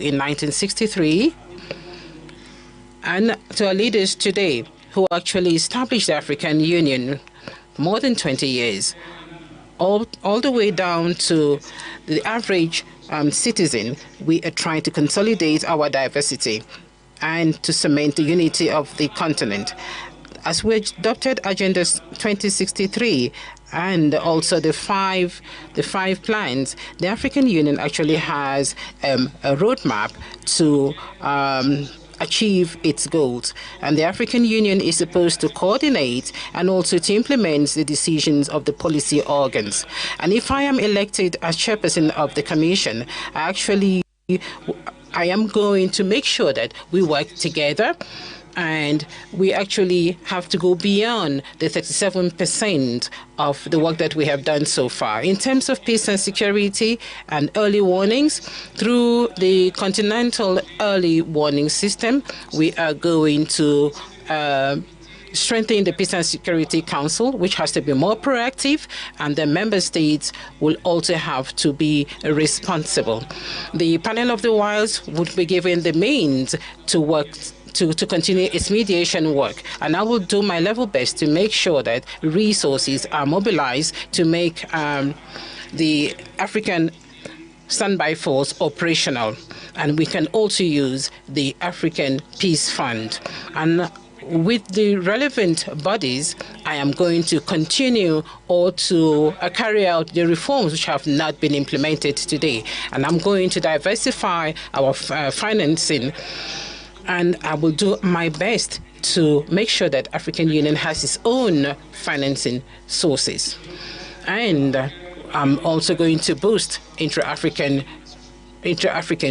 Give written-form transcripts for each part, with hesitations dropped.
in 1963, and to our leaders today who actually established the African Union more than 20 years, all the way down to the average citizen, we are trying to consolidate our diversity and to cement the unity of the continent. As we adopted Agenda 2063 and also the five plans, the African Union actually has a roadmap to achieve its goals. And the African Union is supposed to coordinate and also to implement the decisions of the policy organs. And if I am elected as chairperson of the Commission, I am going to make sure that we work together, and we actually have to go beyond the 37% of the work that we have done so far. In terms of peace and security and early warnings, through the Continental Early Warning System, we are going to strengthen the Peace and Security Council, which has to be more proactive, and the member states will also have to be responsible. The Panel of the Wilds would be given the means to work to continue its mediation work, and I will do my level best to make sure that resources are mobilized to make the African Standby Force operational, and we can also use the African Peace Fund. And with the relevant bodies, I am going to continue or to carry out the reforms which have not been implemented today, and I'm going to diversify our financing. And I will do my best to make sure that African Union has its own financing sources. And I'm also going to boost intra-African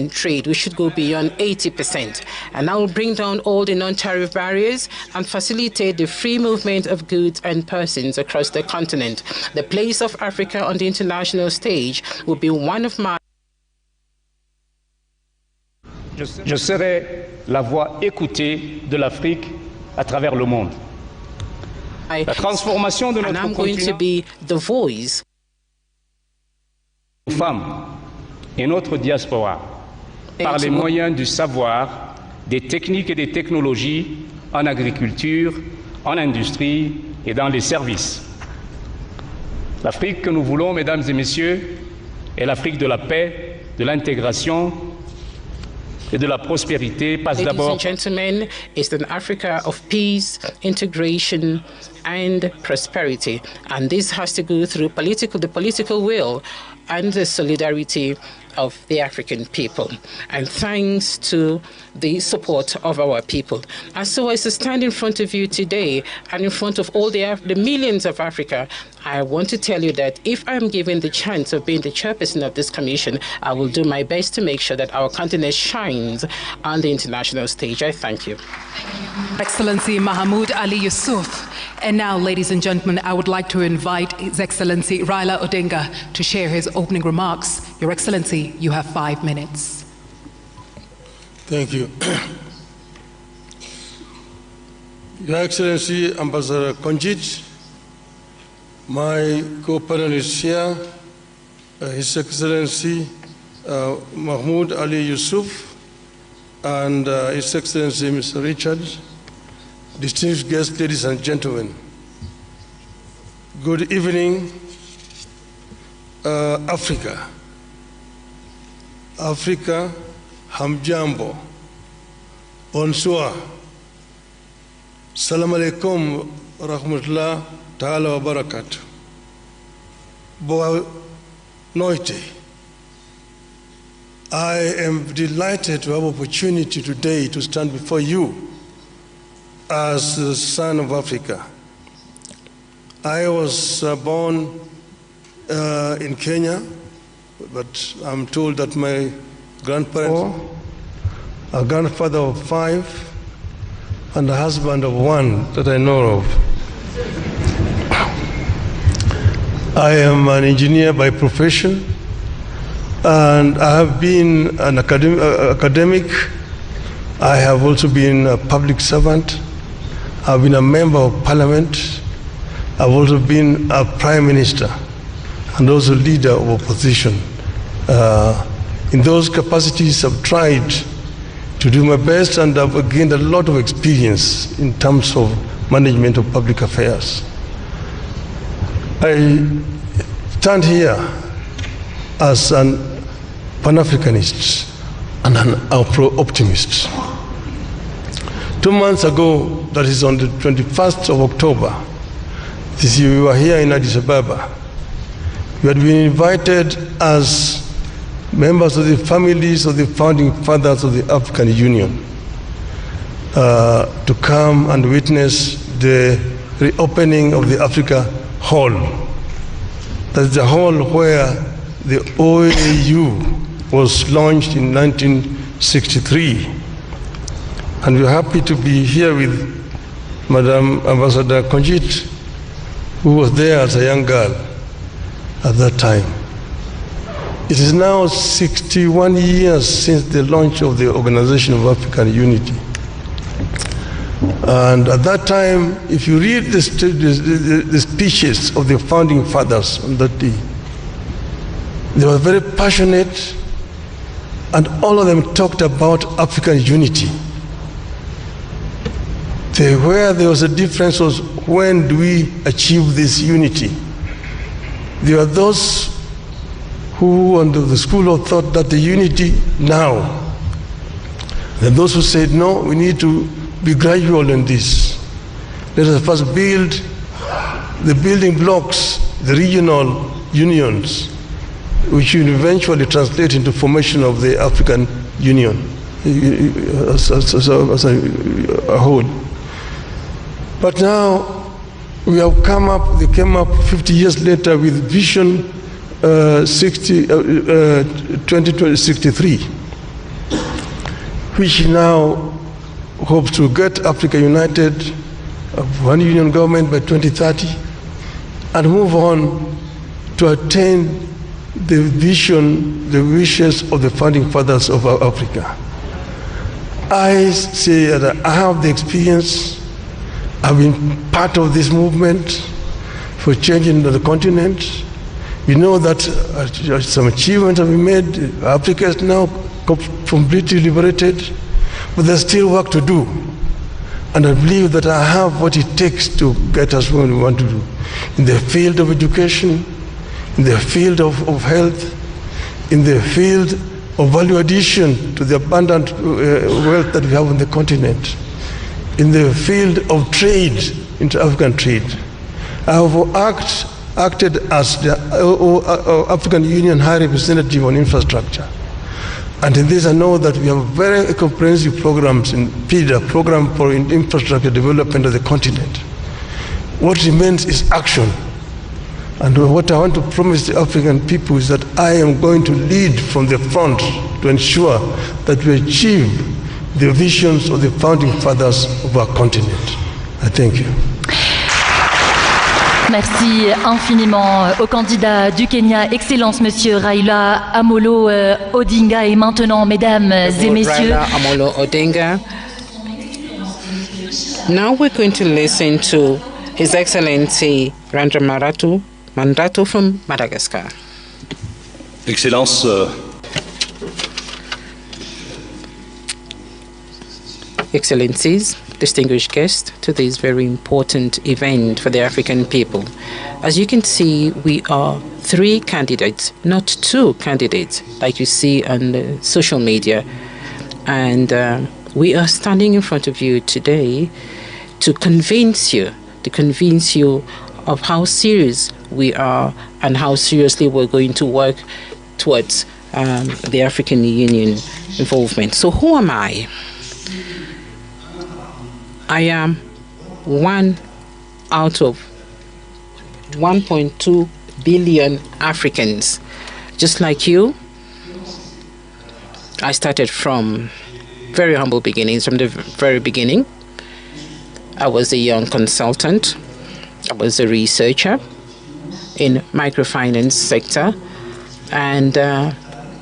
trade. We should go beyond 80%. And I will bring down all the non-tariff barriers and facilitate the free movement of goods and persons across the continent. The place of Africa on the international stage will be one of my... Je serai la voix écoutée de l'Afrique à travers le monde. La transformation de notre continent aux femmes et notre diaspora par les moyens du savoir, des techniques et des technologies en agriculture, en industrie et dans les services. L'Afrique que nous voulons, mesdames et messieurs, est l'Afrique de la paix, de l'intégration et de la prospérité passe d'abord. Ladies and gentlemen, it's an Africa of peace, integration, and prosperity. And this has to go through the political will and the solidarity of the African people, and thanks to the support of our people. And so as I stand in front of you today and in front of all the millions of Africa, I want to tell you that if I'm given the chance of being the chairperson of this commission, I will do my best to make sure that our continent shines on the international stage. I thank you. Excellency Mahmoud Ali Youssouf. And now, ladies and gentlemen, I would like to invite His Excellency Raila Odinga to share his opening remarks. Your Excellency, you have 5 minutes. Thank you. Your Excellency, Ambassador Konjit, my co-panelist here, His Excellency Mahmoud Ali Youssouf, and His Excellency Mr. Richard, distinguished guests, ladies and gentlemen. Good evening, Africa. Africa, hamjambo, bonsoir. Salam alaikum rahmatullah ta'ala wa barakatuh. Boa noite. I am delighted to have opportunity today to stand before you as the son of Africa. I was born in Kenya, but I'm told that my grandparents, a grandfather of 5, and a husband of 1 that I know of. I am an engineer by profession, and I have been an academic. I have also been a public servant. I've been a member of parliament. I've also been a prime minister and also leader of opposition In those capacities, I've tried to do my best, and I've gained a lot of experience in terms of management of public affairs. I stand here as an Pan-Africanist and an Afro-optimist. 2 months ago, that is on the 21st of October, this year we were here in Addis Ababa. We had been invited as members of the families of the founding fathers of the African Union to come and witness the reopening of the Africa Hall. That's the hall where the OAU was launched in 1963. And we're happy to be here with Madam Ambassador Konjit, who was there as a young girl at that time. It is now 61 years since the launch of the Organization of African Unity. And at that time, if you read the speeches of the founding fathers on that day, they were very passionate, and all of them talked about African unity. Where there was a difference was, when do we achieve this unity? There are those who, under the school of thought, that the unity now. And those who said, no, we need to be gradual in this. Let us first build the building blocks, the regional unions, which will eventually translate into formation of the African Union as a whole. But now we have come up, they came up 50 years later with Vision 2063, which now hopes to get Africa united, one union government by 2030, and move on to attain the vision, the wishes of the founding fathers of Africa. I say that I have the experience. I've been part of this movement for changing the continent. We know that some achievements have been made. Africa is now completely liberated, but there's still work to do. And I believe that I have what it takes to get us where we want to do. In the field of education, in the field of health, in the field of value addition to the abundant wealth that we have on the continent, in the field of trade, inter-African trade. I have acted as the African Union High Representative on Infrastructure. And in this I know that we have very comprehensive programs in PIDA, Program for Infrastructure Development of the continent. What remains is action. And what I want to promise the African people is that I am going to lead from the front to ensure that we achieve the visions of the founding fathers of our continent. I thank you. Merci infiniment au candidat du Kenya, Excellence Monsieur Raila Amolo Odinga. Et maintenant, Mesdames et Messieurs, Raila Amolo Odinga. Now we're going to listen to His Excellency Randra Mandrato from Madagascar. Excellence, Excellencies, distinguished guests, to this very important event for the African people. As you can see, we are 3 candidates, not 2 candidates, like you see on social media. And we are standing in front of you today to convince you of how serious we are and how seriously we're going to work towards the African Union involvement. So who am I? I am one out of 1.2 billion Africans. Just like you, I started from very humble beginnings, from the very beginning. I was a young consultant. I was a researcher in microfinance sector, and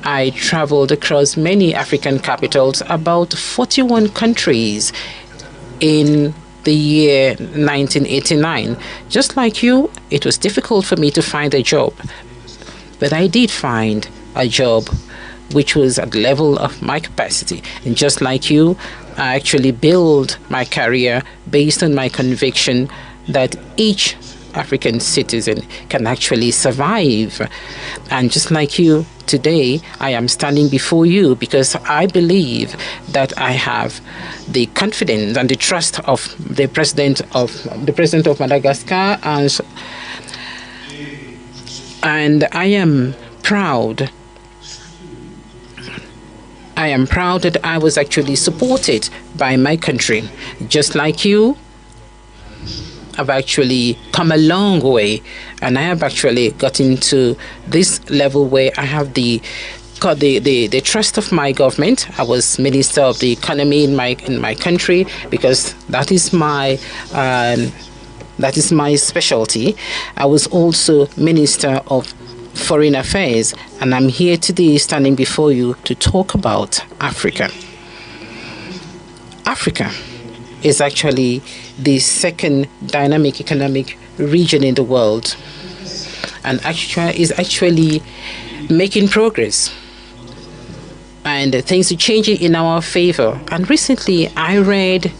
I traveled across many African capitals, about 41 countries in the year 1989. Just like you, it was difficult for me to find a job, but I did find a job which was at the level of my capacity. And just like you, I actually build my career based on my conviction that each African citizen can actually survive. And just like you, today I am standing before you because I believe that I have the confidence and the trust of the president of Madagascar, and I am proud. I am proud that I was actually supported by my country. Just like you, I've actually come a long way, and I have actually gotten to this level where I have the trust of my government. I was Minister of the Economy in my country because that is my specialty. I was also Minister of Foreign Affairs, and I'm here today standing before you to talk about Africa. Africa is actually the second dynamic economic region in the world, and is actually making progress. And things are changing in our favor. And recently I read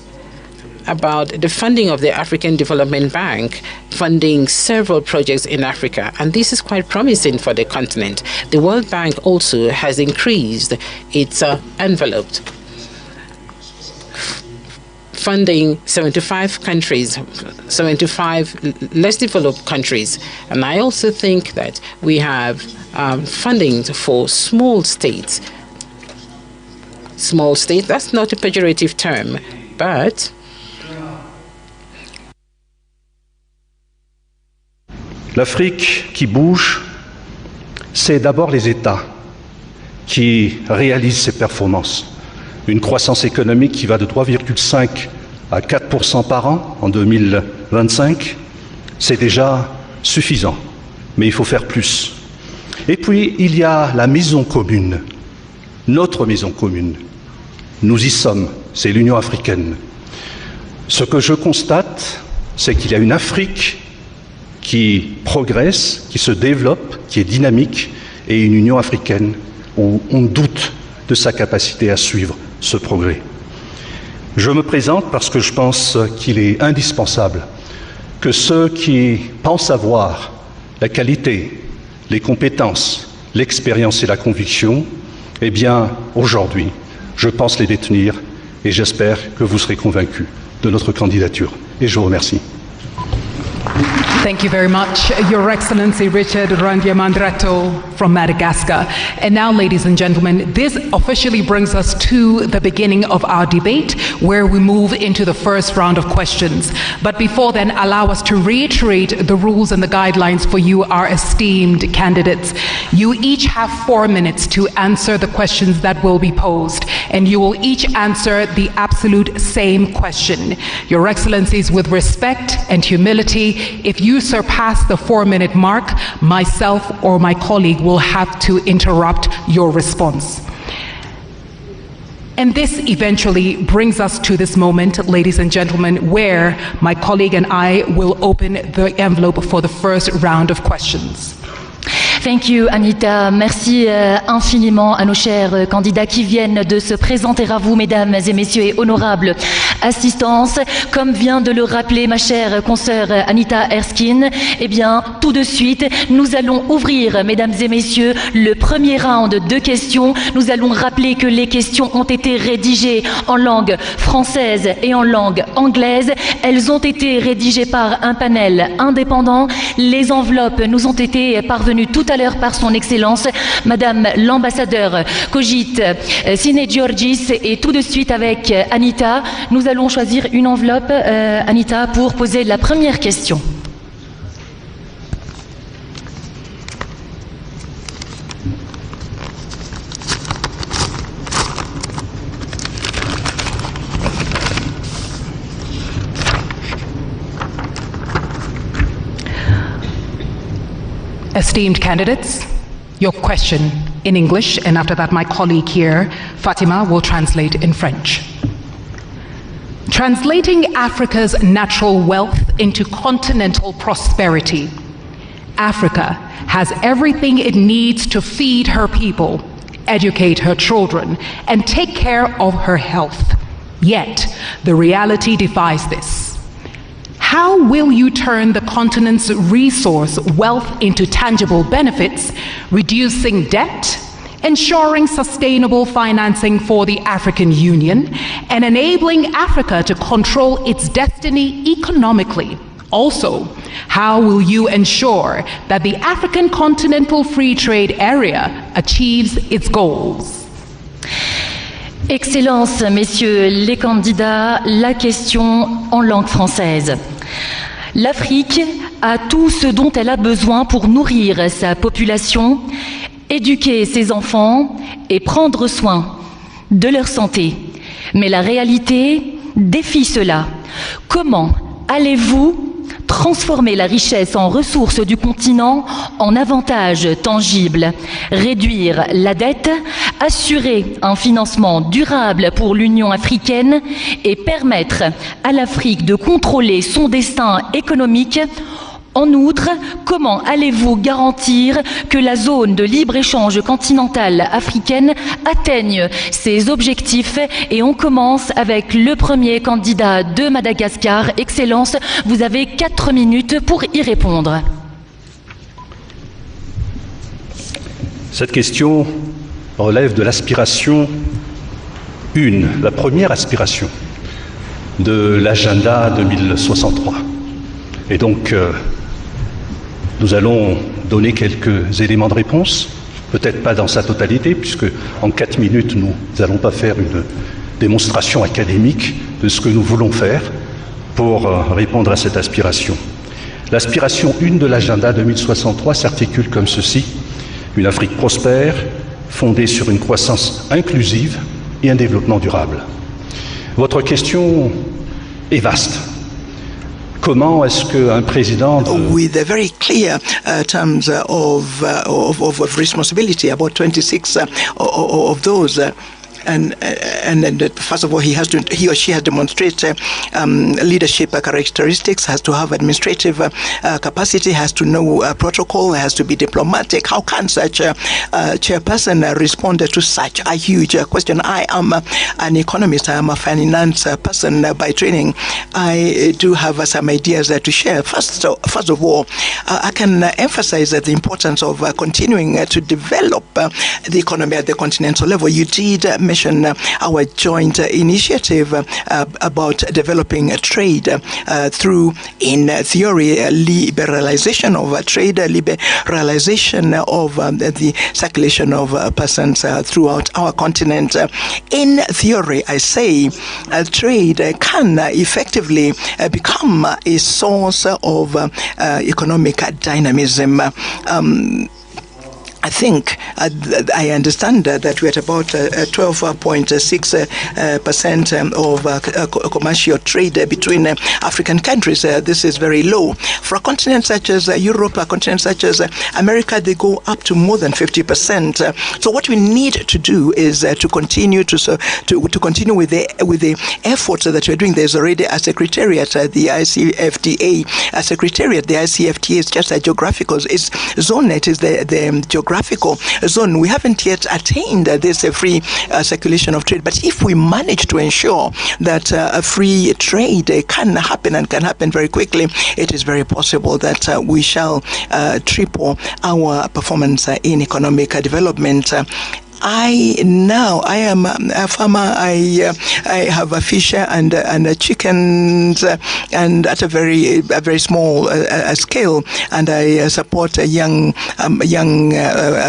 about the funding of the African Development Bank, funding several projects in Africa, and this is quite promising for the continent. The World Bank also has increased its envelope, funding 75 countries, 75 less developed countries. And I also think that we have funding for small states. Small states, that's not a pejorative term, but l'Afrique qui bouge, c'est d'abord les États qui réalisent ces performances. Une croissance économique qui va de 3,5 à 4% par an en 2025, c'est déjà suffisant, mais il faut faire plus. Et puis, il y a la maison commune, notre maison commune. Nous y sommes, c'est l'Union africaine. Ce que je constate, c'est qu'il y a une Afrique qui progresse, qui se développe, qui est dynamique, et une Union africaine où on doute de sa capacité à suivre ce progrès. Je me présente parce que je pense qu'il est indispensable que ceux qui pensent avoir la qualité, les compétences, l'expérience et la conviction, eh bien, aujourd'hui, je pense les détenir et j'espère que vous serez convaincus de notre candidature. Et je vous remercie. Thank you very much, Your Excellency Richard Randiamandrato from Madagascar. And now, ladies and gentlemen, this officially brings us to the beginning of our debate, where we move into the first round of questions. But before then, allow us to reiterate the rules and the guidelines for you, our esteemed candidates. You each have 4 minutes to answer the questions that will be posed, and you will each answer the absolute same question. Your Excellencies, with respect and humility, if you surpass the 4-minute mark, myself or my colleague will have to interrupt your response. And this eventually brings us to this moment, ladies and gentlemen, where my colleague and I will open the envelope for the first round of questions. Thank you, Anita. Merci infiniment à nos chers candidats qui viennent de se présenter à vous, mesdames et messieurs, et honorables assistance. Comme vient de le rappeler ma chère consoeur Anita Erskine, eh bien, tout de suite, nous allons ouvrir, mesdames et messieurs, le premier round de questions. Nous allons rappeler que les questions ont été rédigées en langue française et en langue anglaise. Elles ont été rédigées par un panel indépendant. Les enveloppes nous ont été parvenues tout à l'heure par son Excellence, Madame l'ambassadeur Kojit Sine-Georgis, et tout de suite avec Anita, nous allons choisir une enveloppe, Anita, pour poser la première question. Esteemed candidates, your question in English, and after that my colleague here, Fatima, will translate in French. Translating Africa's natural wealth into continental prosperity, Africa has everything it needs to feed her people educate her children, and take care of her health. Yet, the reality defies this. How will you turn the continent's resource wealth into tangible benefits, reducing debt, ensuring sustainable financing for the African Union, and enabling Africa to control its destiny economically? Also, how will you ensure that the African Continental Free Trade Area achieves its goals? Excellences, messieurs les candidats, la question en langue française. L'Afrique a tout ce dont elle a besoin pour nourrir sa population, éduquer ses enfants et prendre soin de leur santé. Mais la réalité défie cela. Comment allez-vous transformer la richesse en ressources du continent en avantages tangibles, réduire la dette, assurer un financement durable pour l'Union africaine et permettre à l'Afrique de contrôler son destin économique? En outre, comment allez-vous garantir que la zone de libre-échange continentale africaine atteigne ses objectifs? Et on commence avec le premier candidat de Madagascar. Excellence, vous avez 4 minutes pour y répondre. Cette question relève de l'aspiration 1, la première aspiration de l'agenda 2063. Et donc, nous allons donner quelques éléments de réponse, peut-être pas dans sa totalité, puisque en 4 minutes, nous n'allons pas faire une démonstration académique de ce que nous voulons faire pour répondre à cette aspiration. L'aspiration 1 de l'agenda 2063 s'articule comme ceci: une Afrique prospère, fondée sur une croissance inclusive et un développement durable. Votre question est vaste. Comment est-ce qu'un président with a very clear terms of responsibility, about 26 of those. And first of all, he or she has to demonstrate leadership characteristics, has to have administrative capacity, has to know protocol, has to be diplomatic. How can such a chairperson respond to such a huge question? I am an economist. I am a finance person by training. I do have some ideas to share. First of all, I can emphasize the importance of continuing to develop the economy at the continental level. You did mention our joint initiative about developing trade through, in theory, liberalization of trade, liberalization of the circulation of persons throughout our continent. In theory, I say trade can effectively become a source of economic dynamism. I think I understand that we're at about 12.6% of commercial trade between African countries. This is very low. For a continent such as Europe, a continent such as America, they go up to more than 50%. So what we need to do is to continue to continue with the efforts that we're doing. There's already a secretariat at the ICFTA. A secretariat, the ICFTA is just a geographical. It's zone. It is the geographical zone. We haven't yet attained this free circulation of trade, but if we manage to ensure that free trade can happen and can happen very quickly, it is very possible that we shall triple our performance in economic development. I am a farmer. I have a fish and chickens, and at a very small scale. And I support young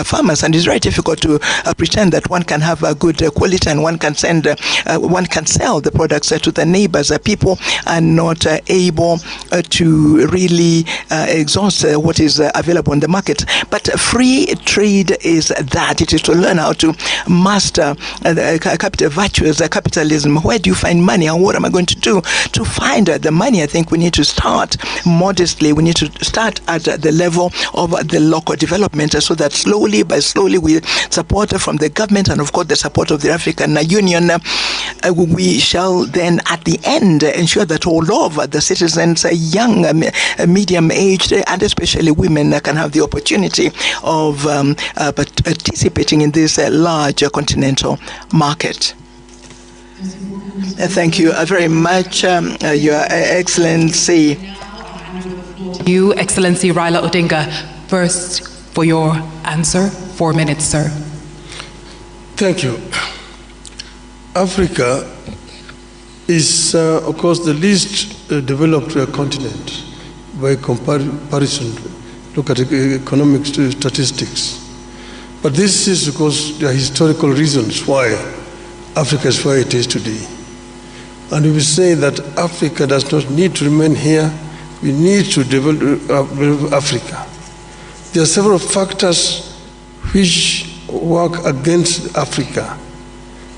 farmers. And it's very difficult to pretend that one can have a good quality and one can sell the products to the neighbors. People are not able to really exhaust what is available in the market. But free trade is that. It is to learn how to master the capital virtues, capitalism. Where do you find money, and what am I going to do to find the money? I think we need to start modestly. We need to start at the level of the local development, so that slowly by slowly, with support from the government and of course the support of the African Union, we shall then at the end ensure that all of the citizens, young, medium-aged, and especially women, can have the opportunity of participating in this large continental market. Thank you very much, Your Excellency. You, Excellency Raila Odinga, first for your answer. 4 minutes, sir. Thank you. Africa is, of course, the least developed continent by comparison. Look at economic statistics. But this is because there are historical reasons why Africa is where it is today. And we will say that Africa does not need to remain here. We need to develop Africa. There are several factors which work against Africa.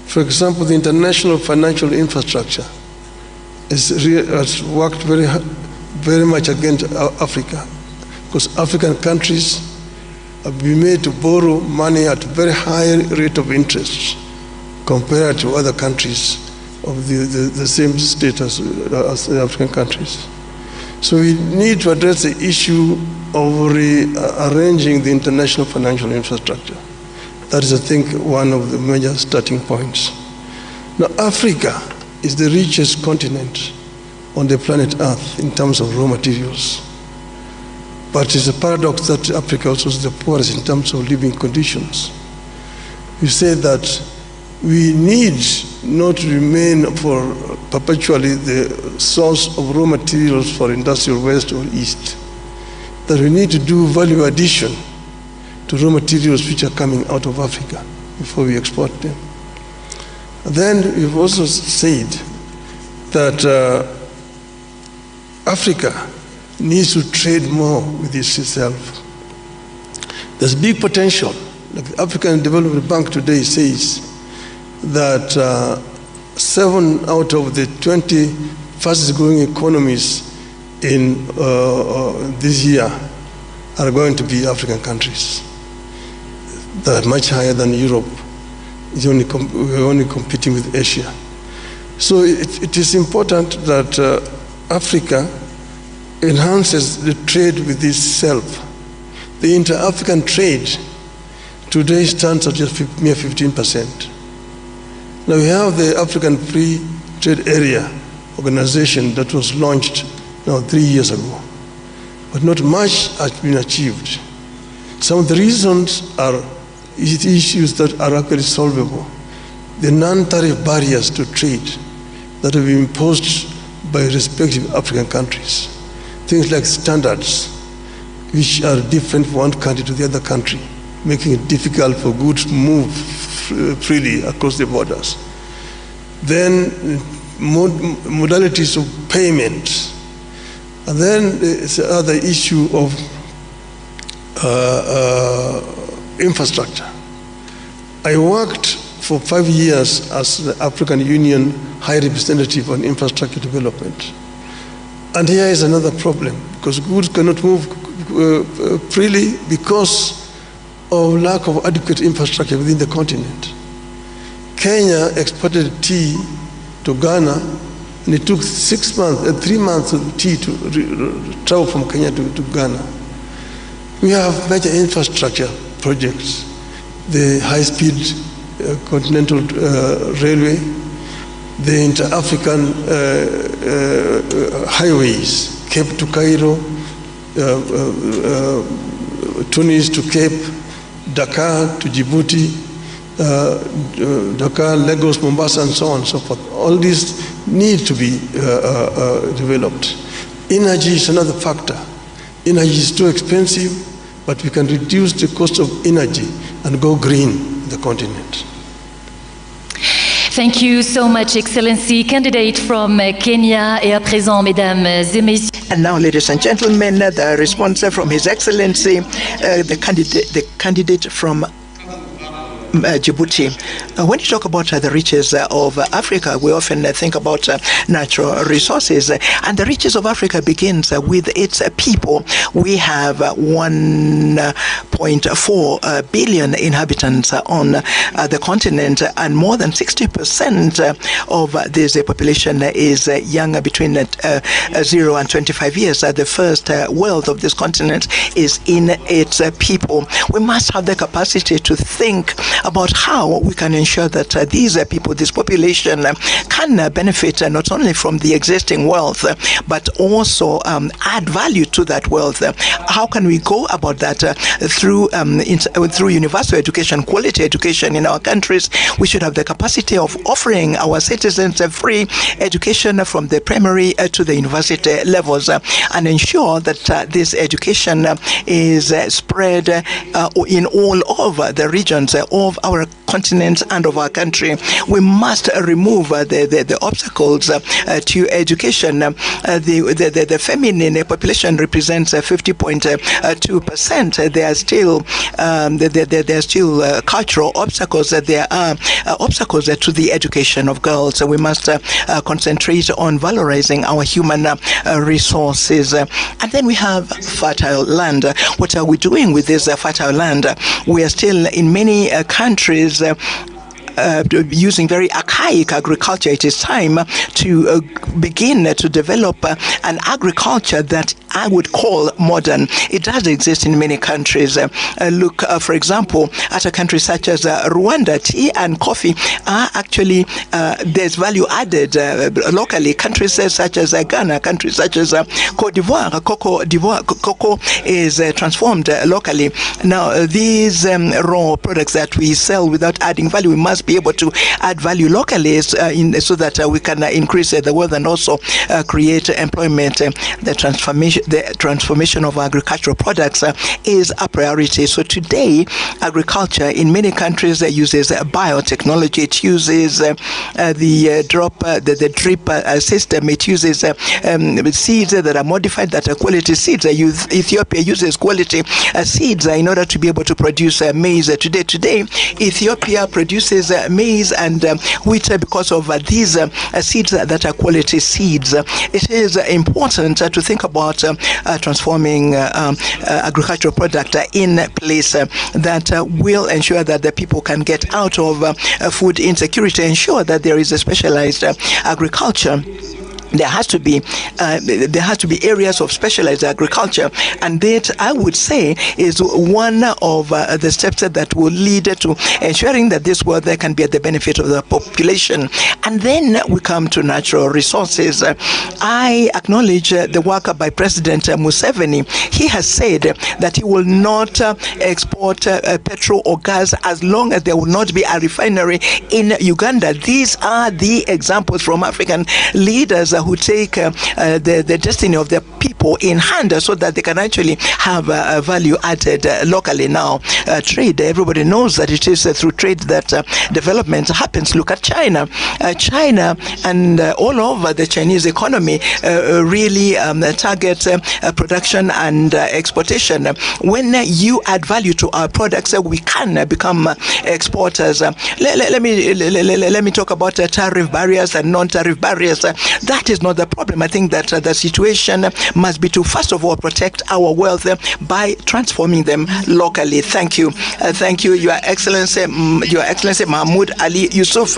For example, the international financial infrastructure has worked very much against Africa, because African countries have been made to borrow money at a very high rate of interest compared to other countries of the same status as the African countries. So we need to address the issue of rearranging the international financial infrastructure. That is, I think, one of the major starting points. Now, Africa is the richest continent on the planet Earth in terms of raw materials. But it's a paradox that Africa also is the poorest in terms of living conditions. We say that we need not remain for perpetually the source of raw materials for industrial west or east. That we need to do value addition to raw materials which are coming out of Africa before we export them. And then we've also said that Africa needs to trade more with itself. There's big potential. Like the African Development Bank today says that 7 out of the 20 fastest growing economies in this year are going to be African countries. That are much higher than Europe. We're only competing with Asia. So it is important that Africa enhances the trade with itself. The inter-African trade today stands at just mere 15%. Now we have the African Free Trade Area organization that was launched now 3 years ago, but not much has been achieved. Some of the reasons are issues that are actually solvable. The non-tariff barriers to trade that have been imposed by respective African countries. Things like standards, which are different from one country to the other country, making it difficult for goods to move freely across the borders. Then modalities of payment. And then there's the other issue of infrastructure. I worked for 5 years as the African Union High Representative on Infrastructure Development. And here is another problem, because goods cannot move freely because of lack of adequate infrastructure within the continent. Kenya exported tea to Ghana, and it took 3 months of tea to travel from Kenya to Ghana. We have major infrastructure projects, the high-speed continental railway, the inter-African highways, Cape to Cairo, Tunis to Cape, Dakar to Djibouti, Dakar, Lagos, Mombasa, and so on and so forth. All these need to be developed. Energy is another factor. Energy is too expensive, but we can reduce the cost of energy and go green in the continent. Thank you so much, Excellency. Candidate from Kenya, et à présent, mesdames et messieurs. And now, ladies and gentlemen, the response from His Excellency, the candidate from Djibouti. When you talk about the riches of Africa, we often think about natural resources, and the riches of Africa begins with its people. We have 1.4 billion inhabitants on the continent, and more than 60% of this population is young between 0 and 25 years. The first wealth of this continent is in its people. We must have the capacity to think about how we can ensure that these people, this population, can benefit not only from the existing wealth, but also add value to that wealth. How can we go about that? Through universal education, quality education in our countries. We should have the capacity of offering our citizens a free education from the primary to the university levels, and ensure that this education is spread in all over the regions of our continent and of our country. We must remove the obstacles to education. The feminine population represents 50.2%. There are still cultural obstacles. There are obstacles to the education of girls. So we must concentrate on valorizing our human resources. And then we have fertile land. What are we doing with this fertile land? We are still in many countries using very archaic agriculture. It is time to begin to develop an agriculture that I would call modern. It does exist in many countries. Look, for example, at a country such as Rwanda. Tea and coffee are actually, there's value added locally. Countries such as Ghana, countries such as Cote d'Ivoire, cocoa is transformed locally. Now, these raw products that we sell without adding value, we must be able to add value locally so that we can increase the wealth and also create employment. The transformation of agricultural products is a priority. So today, agriculture in many countries uses biotechnology. It uses the drip system. It uses seeds that are modified, that are quality seeds. Ethiopia uses quality seeds in order to be able to produce maize. Today, Ethiopia produces maize and wheat because of these seeds that are quality seeds. It is important to think about transforming agricultural product in place that will ensure that the people can get out of food insecurity, ensure that there is a specialized agriculture. There has to be areas of specialized agriculture, and that, I would say, is one of the steps that will lead to ensuring that this wealth can be at the benefit of the population. And then we come to natural resources. I acknowledge the work by President Museveni. He has said that he will not export petrol or gas as long as there will not be a refinery in Uganda. These are the examples from African leaders who take the destiny of their people in hand so that they can actually have value added locally. Now, trade, everybody knows that it is through trade that development happens. Look at China. China and all over the Chinese economy really target production and exportation. When you add value to our products, we can become exporters. Let me talk about tariff barriers and non-tariff barriers. That is not the problem. I think that the situation must be to, first of all, protect our wealth by transforming them locally. Thank you. Thank you, Your Excellency Mahmoud Ali Youssouf.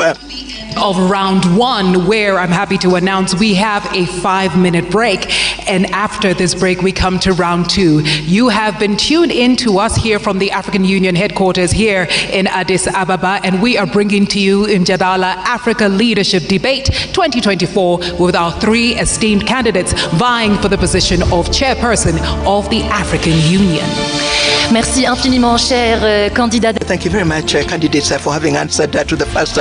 Of round one, where I'm happy to announce we have a 5-minute break, and after this break we come to round two. You have been tuned in to us here from the African Union headquarters here in Addis Ababa, and we are bringing to you Mjadala Africa Leadership Debate 2024 with our 3 esteemed candidates vying for the position of chairperson of the African Union. Merci infiniment, cher candidat. Thank you very much, candidates, for having answered to the first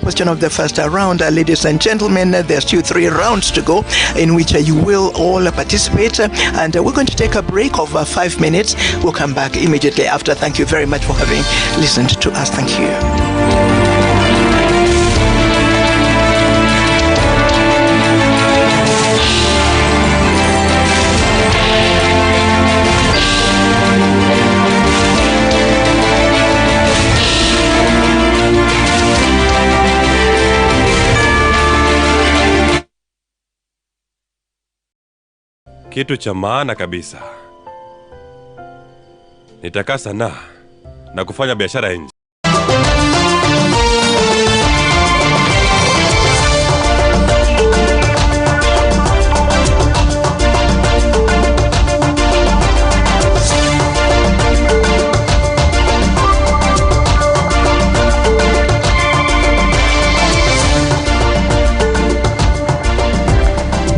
question of the first round. Ladies and gentlemen, there's still 3 rounds to go in which you will all participate, and we're going to take a break of 5 minutes. We'll come back immediately after. Thank you very much for having listened to us. Thank you. kitu cha maana kabisa. Nitakaa sana na kufanya biashara nje.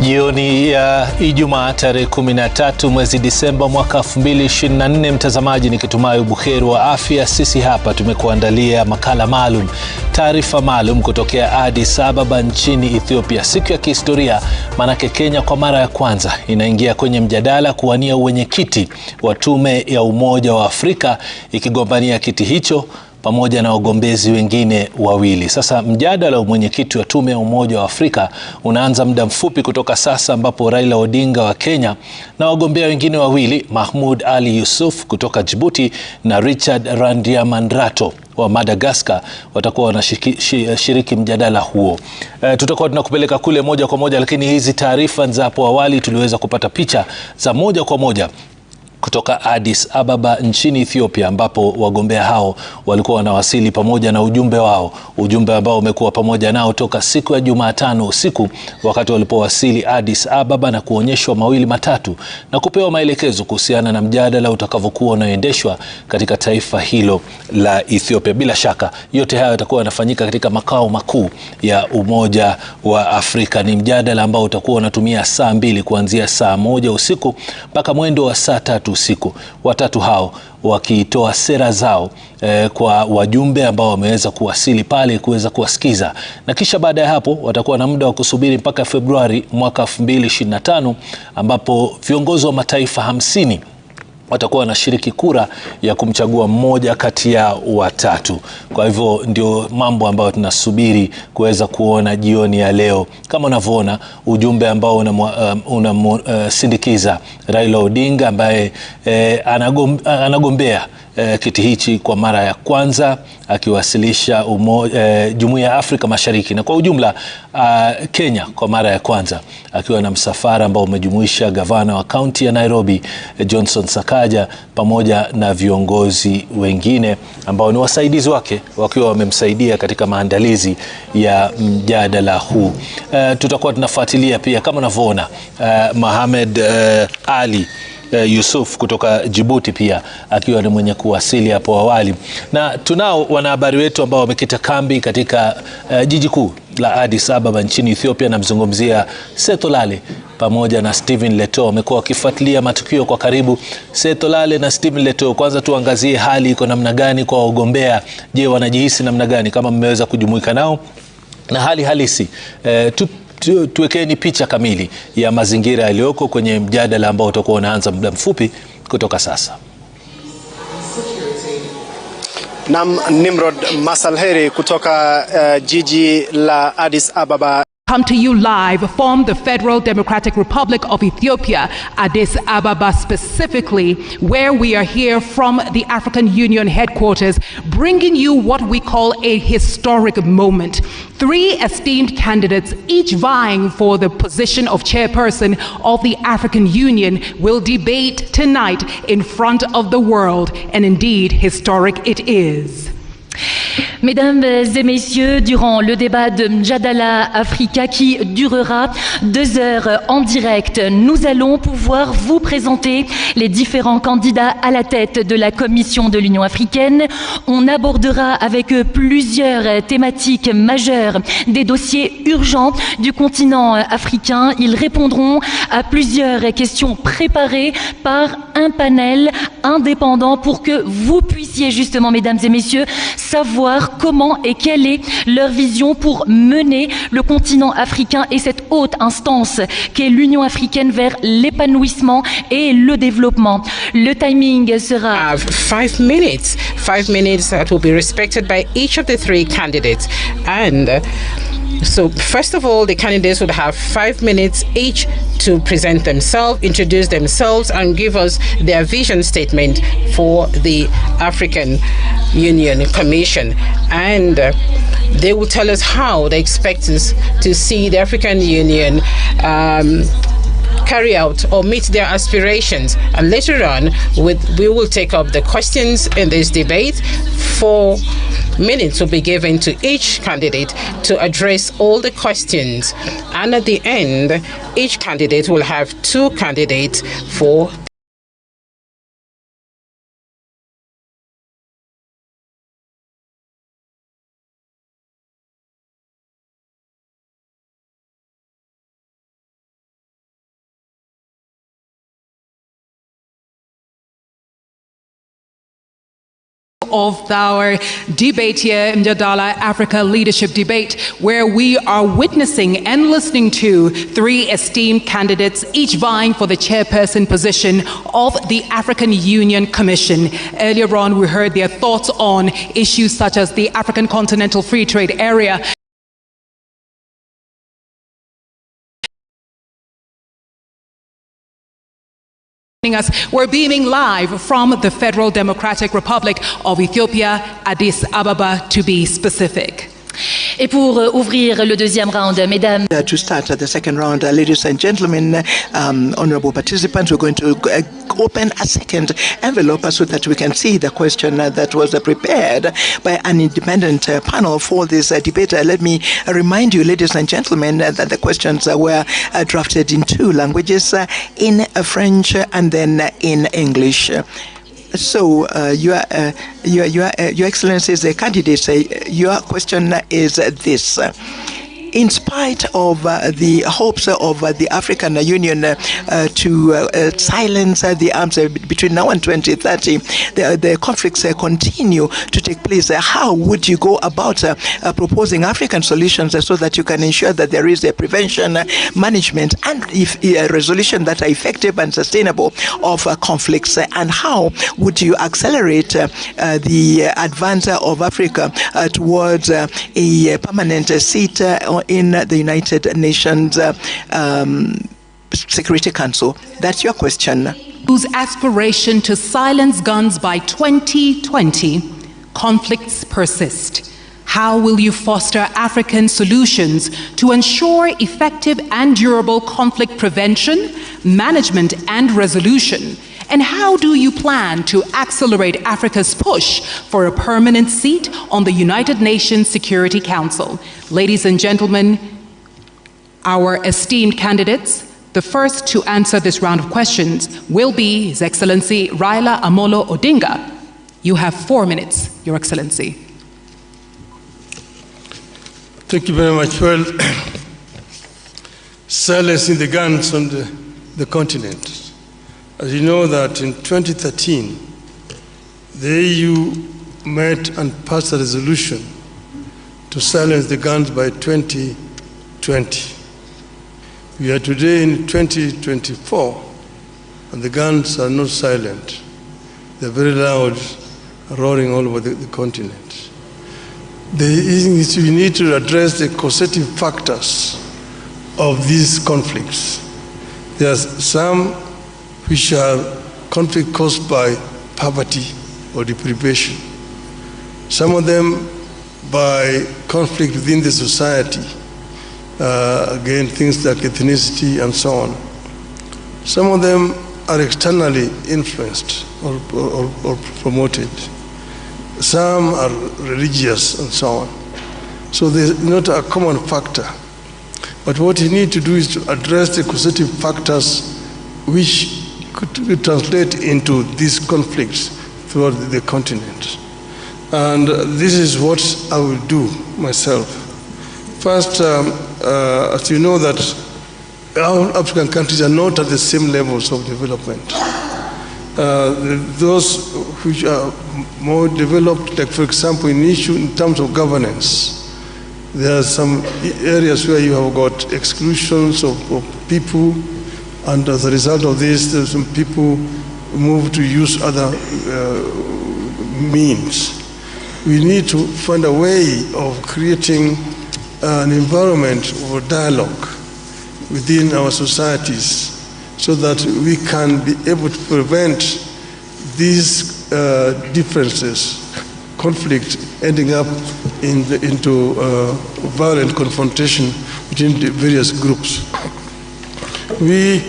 Jioni ya Ijumaa tarehe 13 mwezi Disemba mwaka 2024, mtazamaji, nikitumai buheri wa afya. Sisi hapa tumekuandalia makala maalum, taarifa maalum kutokea Addis Ababa nchini Ethiopia. Siku ya kihistoria, manake Kenya kwa mara ya kwanza inaingia kwenye mjadala kuwania uwenyekiti wa tume ya Umoja wa Afrika, ikigombania kiti hicho pamoja na wagombezi wengine wawili. Sasa mjadala wa mwenyekiti wa tume ya Umoja wa Afrika unaanza muda mfupi kutoka sasa, ambapo Raila Odinga wa Kenya na wagombea wengine wawili, Mahmoud Ali Youssouf kutoka Djibouti na Richard Randiamandrato wa Madagascar, watakuwa wanashiriki mjadala huo. Tutakuwa tunakupeleka kule moja kwa moja, lakini hizi taarifa za hapo awali tuliweza kupata picha za moja kwa moja kutoka Addis Ababa nchini Ethiopia, ambapo wagombea hao walikuwa wanawasili pamoja na ujumbe wao, ujumbe ambao umekuwa pamoja nao toka siku ya Jumatano usiku wakati walipowasili Addis Ababa na kuonyeshwa mawili matatu na kupewa maelekezo kuhusiana na mjadala utakavyokuwa unaendeshwa katika taifa hilo la Ethiopia. Bila shaka yote haya yatakuwa yanafanyika katika makao makuu ya Umoja wa Afrika. Ni mjadala ambao utakuwa unatumia saa 2 kuanzia saa 1 usiku mpaka mwendo wa saa 3 usiku. Watatu hao wakitoa sera zao kwa wajumbe ambao wameweza kuwasili pale kuweza kuwasikiza, na kisha baada ya hapo watakuwa na muda wa kusubiri mpaka Februari mwaka 2025, ambapo viongozi wa mataifa 50 watakuwa wanashiriki kura ya kumchagua mmoja kati ya watatu. Kwa hivyo ndio mambo ambayo tunasubiri kuweza kuona jioni ya leo. Kama unavyoona ujumbe ambao unasindikiza Raila Odinga ambaye anagombea kiti hichi kwa mara ya kwanza, akiwasilisha Jumuiya ya Afrika Mashariki na kwa ujumla Kenya kwa mara ya kwanza, akiwa na msafara ambao umejumuisha gavana wa kaunti ya Nairobi Johnson Sakaja pamoja na viongozi wengine ambao ni wasaidizi wake, wakiwa wamemsaidia katika maandalizi ya mjadala huu. Tutakuwa tunafuatilia pia, kama unavyoona, Mohamed Ali Youssouf kutoka Djibouti pia akiwa ni mwenye kuwasili hapo awali, na tunao wanahabari wetu ambao wamekita kambi katika jiji kuu la Addis Ababa nchini Ethiopia. Namzungumzia Setolale pamoja na Stephen Leto, wamekuwa wakifuatilia matukio kwa karibu. Setolale na Stephen Leto, kwanza tuangazie hali iko namna gani kwa wagombea. Je, wanajihisi namna gani kama mmeweza kujumuika nao, na hali halisi tuwekeni picha kamili ya mazingira yaliyoko kwenye mjadala ambao utakuwa unaanza muda mfupi kutoka sasa. Nam Nimrod Masalheri kutoka jiji la Addis Ababa. Come to you live from the Federal Democratic Republic of Ethiopia, Addis Ababa specifically, where we are here from the African Union headquarters, bringing you what we call a historic moment. 3 esteemed candidates, each vying for the position of chairperson of the African Union, will debate tonight in front of the world, and indeed historic it is. Mesdames et messieurs, durant le débat de Mjadala Afrika qui durera 2 heures en direct, nous allons pouvoir vous présenter les différents candidats à la tête de la Commission de l'Union africaine. On abordera avec eux plusieurs thématiques majeures, des dossiers urgents du continent africain. Ils répondront à plusieurs questions préparées par un panel indépendant pour que vous puissiez justement, mesdames et messieurs, savoir comment et quelle est leur vision pour mener le continent africain et cette haute instance qu'est l'Union africaine vers l'épanouissement et le développement. Le timing sera 5 minutes. 5 minutes that will be respected by each of the 3 candidates. And so first of all, the candidates would have 5 minutes each to present themselves, introduce themselves, and give us their vision statement for the African Union Commission. And they will tell us how they expect us to see the African Union carry out or meet their aspirations. And later on, we will take up the questions in this debate. 4 minutes will be given to each candidate to address all the questions. And at the end, each candidate will have 2 candidates for of our debate here, Mjadala Africa Leadership Debate, where we are witnessing and listening to 3 esteemed candidates, each vying for the chairperson position of the African Union Commission. Earlier on, we heard their thoughts on issues such as the African Continental Free Trade Area. We're beaming live from the Federal Democratic Republic of Ethiopia, Addis Ababa to be specific. Et pour ouvrir le deuxième round, mesdames. To start the second round, ladies and gentlemen, honorable participants, we're going to open a second envelope so that we can see the question that was prepared by an independent panel for this debate. Let me remind you, ladies and gentlemen, that the questions were drafted in 2 languages, in French and then in English. So, Your Excellencies, the candidates, your question is this. In spite of the hopes of the African Union to silence the arms between now and 2030, the conflicts continue to take place. How would you go about proposing African solutions so that you can ensure that there is a prevention, management, and a resolution that are effective and sustainable of conflicts? And how would you accelerate the advance of Africa towards a permanent seat in the United Nations Security Council? That's your question. Whose aspiration to silence guns by 2020, conflicts persist. How will you foster African solutions to ensure effective and durable conflict prevention, management, and resolution? And how do you plan to accelerate Africa's push for a permanent seat on the United Nations Security Council? Ladies and gentlemen, our esteemed candidates, the first to answer this round of questions will be His Excellency Raila Amolo Odinga. You have 4 minutes, Your Excellency. Thank you very much. Well, silencing the guns on the continent. As you know that in 2013, the EU met and passed a resolution to silence the guns by 2020. We are today in 2024, and the guns are not silent. They're very loud, roaring all over the continent. We need to address the causative factors of these conflicts. There are some which are conflict caused by poverty or deprivation. Some of them by conflict within the society, again, things like ethnicity and so on. Some of them are externally influenced or promoted. Some are religious and so on. So there's not a common factor. But what you need to do is to address the causative factors which could translate into these conflicts throughout the continent. And this is what I will do myself. First, as you know that all African countries are not at the same levels of development. Those which are more developed, like for example in terms of governance, there are some areas where you have got exclusions of people, and as a result of this, there's some people move to use other means. We need to find a way of creating an environment for dialogue within our societies so that we can be able to prevent these differences, conflict ending up into violent confrontation between the various groups. We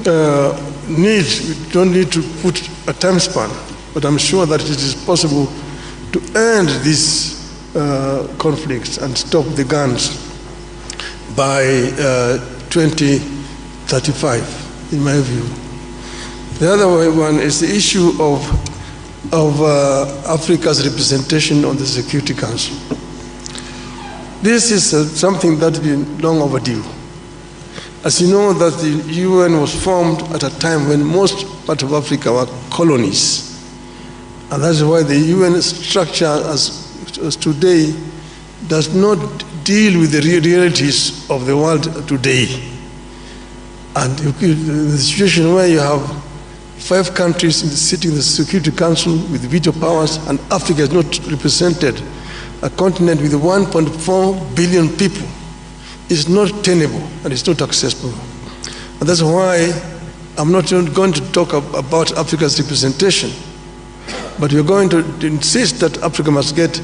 we don't need to put a time span, but I'm sure that it is possible to end these conflicts and stop the guns by 2035, in my view. The other one is the issue of Africa's representation on the Security Council. This is something that's been long overdue. As you know, that the UN was formed at a time when most parts of Africa were colonies. And that's why the UN structure as today does not deal with the realities of the world today. And in the situation where you have 5 countries sitting in the Security Council with veto powers, and Africa is not represented, a continent with 1.4 billion people, is not tenable and it's not accessible. And that's why I'm not going to talk about Africa's representation, but we're going to insist that Africa must get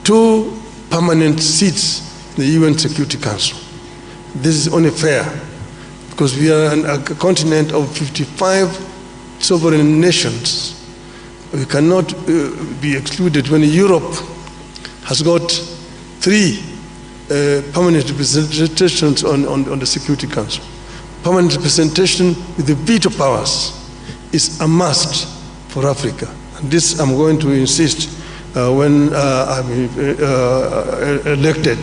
2 permanent seats in the UN Security Council. This is only fair, because we are a continent of 55 sovereign nations. We cannot be excluded when Europe has got 3 permanent representations on the Security Council. Permanent representation with the veto powers is a must for Africa. And this I'm going to insist when I'm elected,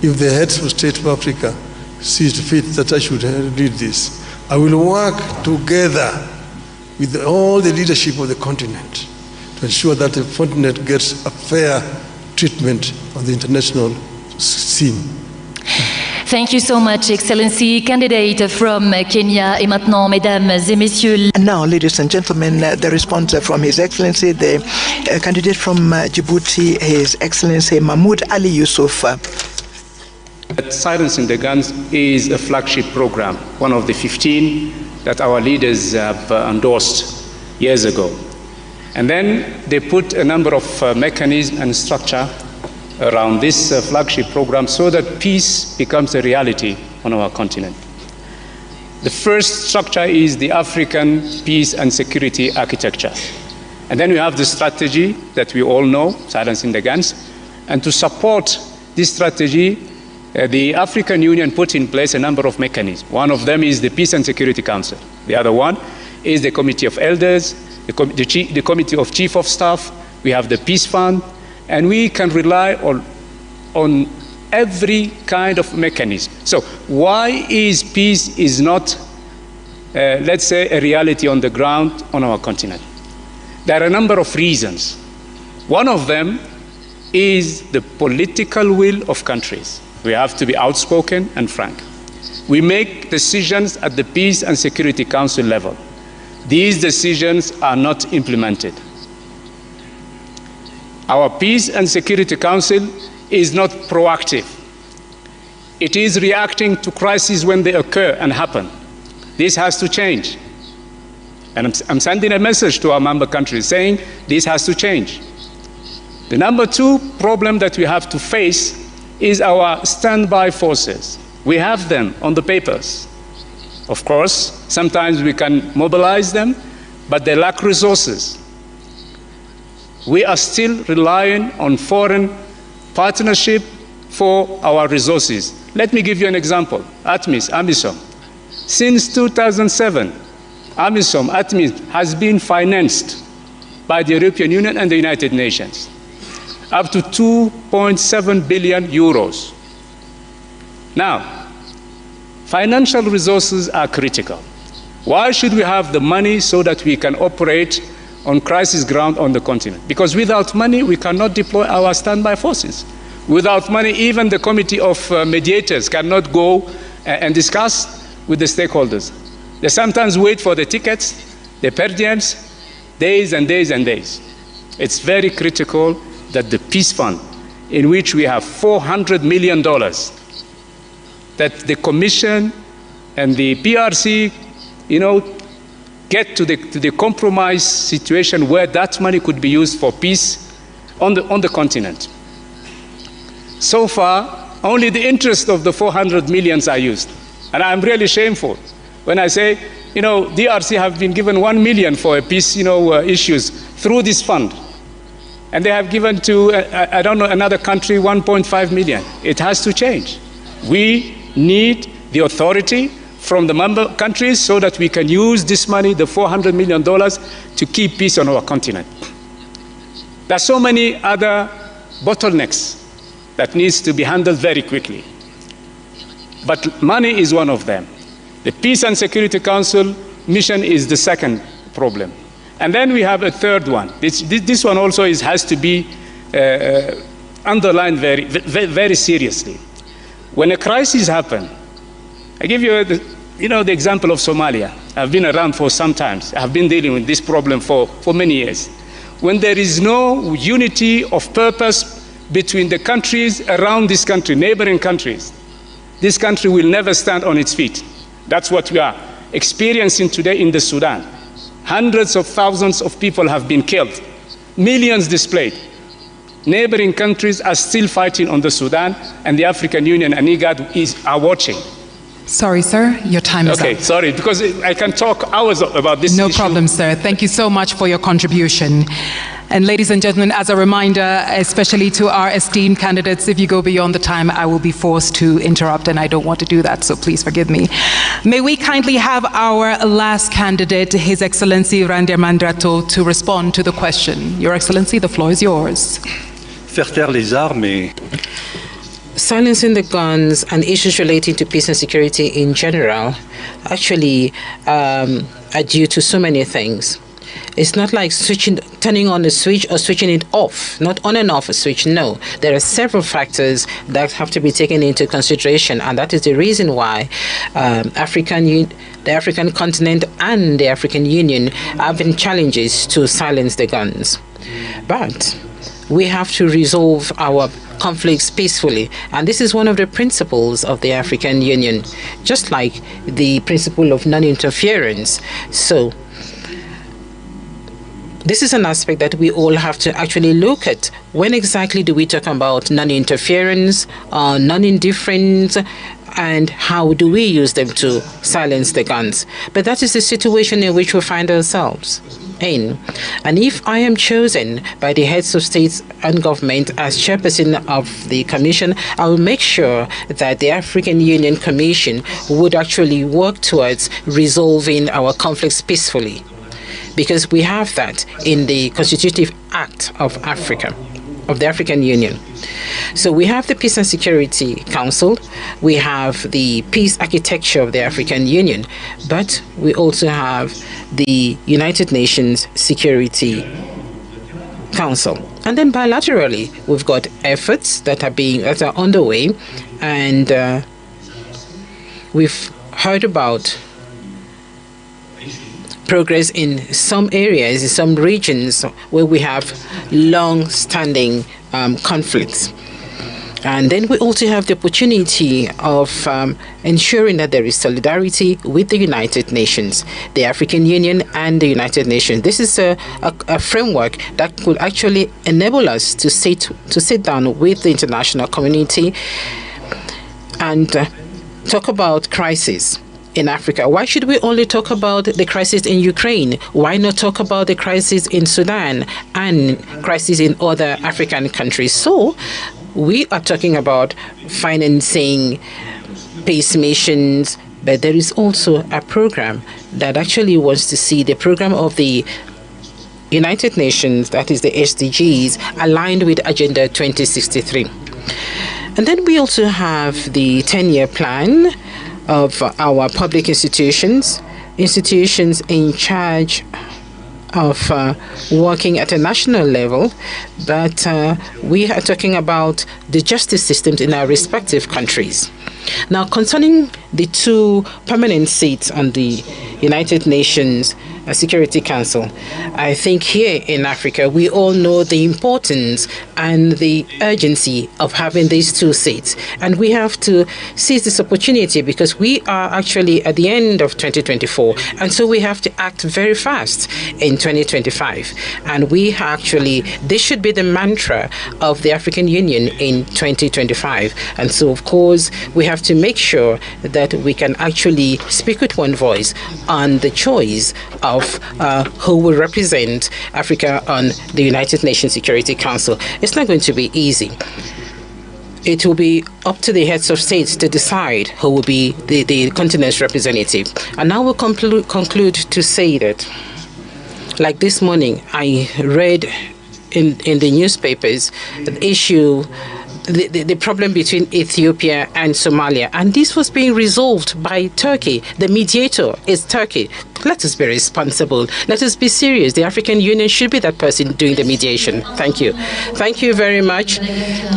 if the heads of state of Africa sees fit that I should lead this. I will work together with all the leadership of the continent to ensure that the continent gets a fair treatment on the international scene. Thank you so much, Excellency. Candidate from Kenya. Et maintenant, mesdames et messieurs. And now, ladies and gentlemen, the response from His Excellency, the candidate from Djibouti, His Excellency Mahmoud Ali Youssouf. Silencing the Guns is a flagship program, one of the 15 that our leaders have endorsed years ago. And then they put a number of mechanisms and structure around this flagship program so that peace becomes a reality on our continent. The first structure is the African Peace and Security Architecture. And then we have the strategy that we all know, Silencing the Guns. And to support this strategy, the African Union put in place a number of mechanisms. One of them is the Peace and Security Council. The other one is the Committee of Elders, the Committee of Chief of Staff. We have the Peace Fund, and we can rely on every kind of mechanism. So why is peace is not, let's say, a reality on the ground on our continent? There are a number of reasons. One of them is the political will of countries. We have to be outspoken and frank. We make decisions at the Peace and Security Council level. These decisions are not implemented. Our Peace and Security Council is not proactive. It is reacting to crises when they occur and happen. This has to change. And I'm sending a message to our member countries saying this has to change. The number 2 problem that we have to face is our standby forces. We have them on the papers. Of course, sometimes we can mobilize them, but they lack resources. We are still relying on foreign partnership for our resources. Let me give you an example. AMISOM. Since 2007, AMISOM has been financed by the European Union and the United Nations, up to 2.7 billion euros. Now, financial resources are critical. Why should we have the money so that we can operate on crisis ground on the continent? Because without money, we cannot deploy our standby forces. Without money, even the committee of mediators cannot go and discuss with the stakeholders. They sometimes wait for the tickets, the per diems, days and days and days. It's very critical that the Peace Fund, in which we have $400 million, that the Commission and the PRC, get to the compromise situation where that money could be used for peace on the continent. So far, only the interest of the 400 millions are used. And I'm really shameful when I say you know, DRC have been given 1 million for peace, you know, issues through this fund. And they have given to, I don't know, another country 1.5 million. It has to change. We need the authority from the member countries so that we can use this money, the $400 million, to keep peace on our continent. There are so many other bottlenecks that needs to be handled very quickly. But money is one of them. The Peace and Security Council mission is the second problem. And then we have a third one. This one also has to be underlined very seriously. When a crisis happens, I give you the example of Somalia. I've been around for some time. I've been dealing with this problem for many years. When there is no unity of purpose between the countries around this country, neighboring countries, this country will never stand on its feet. That's what we are experiencing today in the Sudan. Hundreds of thousands of people have been killed, millions displaced. Neighboring countries are still fighting on the Sudan, and the African Union and IGAD are watching. Sorry, sir, your time is up. Okay, sorry, because I can talk hours about this issue. No problem, sir. Thank you so much for your contribution. And ladies and gentlemen, as a reminder, especially to our esteemed candidates, if you go beyond the time, I will be forced to interrupt, and I don't want to do that, so please forgive me. May we kindly have our last candidate, His Excellency RUTO, to respond to the question. Your Excellency, the floor is yours. Faire taire les armes. Silencing the guns and issues relating to peace and security in general actually are due to so many things. It's not like turning on a switch or switching it off, not on and off a switch. No, there are several factors that have to be taken into consideration, and that is the reason why the African continent and the African Union have been challenges to silence the guns. But we have to resolve our conflicts peacefully, and this is one of the principles of the African Union, just like the principle of non-interference. So this is an aspect that we all have to actually look at. When exactly do we talk about non-interference, non-indifference, and how do we use them to silence the guns? But that is the situation in which we find ourselves in. And if I am chosen by the heads of states and government as chairperson of the commission, I will make sure that the African Union Commission would actually work towards resolving our conflicts peacefully, because we have that in the Constitutive Act of Africa, of the African Union. So we have the Peace and Security Council, we have the Peace Architecture of the African Union, but we also have the United Nations Security Council. And then bilaterally, we've got efforts that are underway, and we've heard about progress in some areas, in some regions where we have long-standing conflicts. And then we also have the opportunity of ensuring that there is solidarity with the United Nations, the African Union and the United Nations. This is a framework that could actually enable us to sit down with the international community and talk about crisis in Africa. Why should we only talk about the crisis in Ukraine? Why not talk about the crisis in Sudan and crisis in other African countries? So we are talking about financing peace missions, but there is also a program that actually wants to see the program of the United Nations, that is the SDGs, aligned with Agenda 2063. And then we also have the 10-year plan of our public institutions in charge of working at a national level, but we are talking about the justice systems in our respective countries. Now, concerning the 2 permanent seats on the United Nations Security Council. I think here in Africa, we all know the importance and the urgency of having these 2 seats. And we have to seize this opportunity because we are actually at the end of 2024. And so we have to act very fast in 2025. And this should be the mantra of the African Union in 2025. And so, of course, we have to make sure that we can actually speak with one voice on the choice of who will represent Africa on the United Nations Security Council. It's not going to be easy. It will be up to the heads of states to decide who will be the continent's representative. And now we'll conclude to say that, like this morning, I read in the newspapers the issue, the problem between Ethiopia and Somalia, and this was being resolved by Turkey. The mediator is Turkey. Let us be responsible. Let us be serious. The African Union should be that person doing the mediation. Thank you. Thank you very much.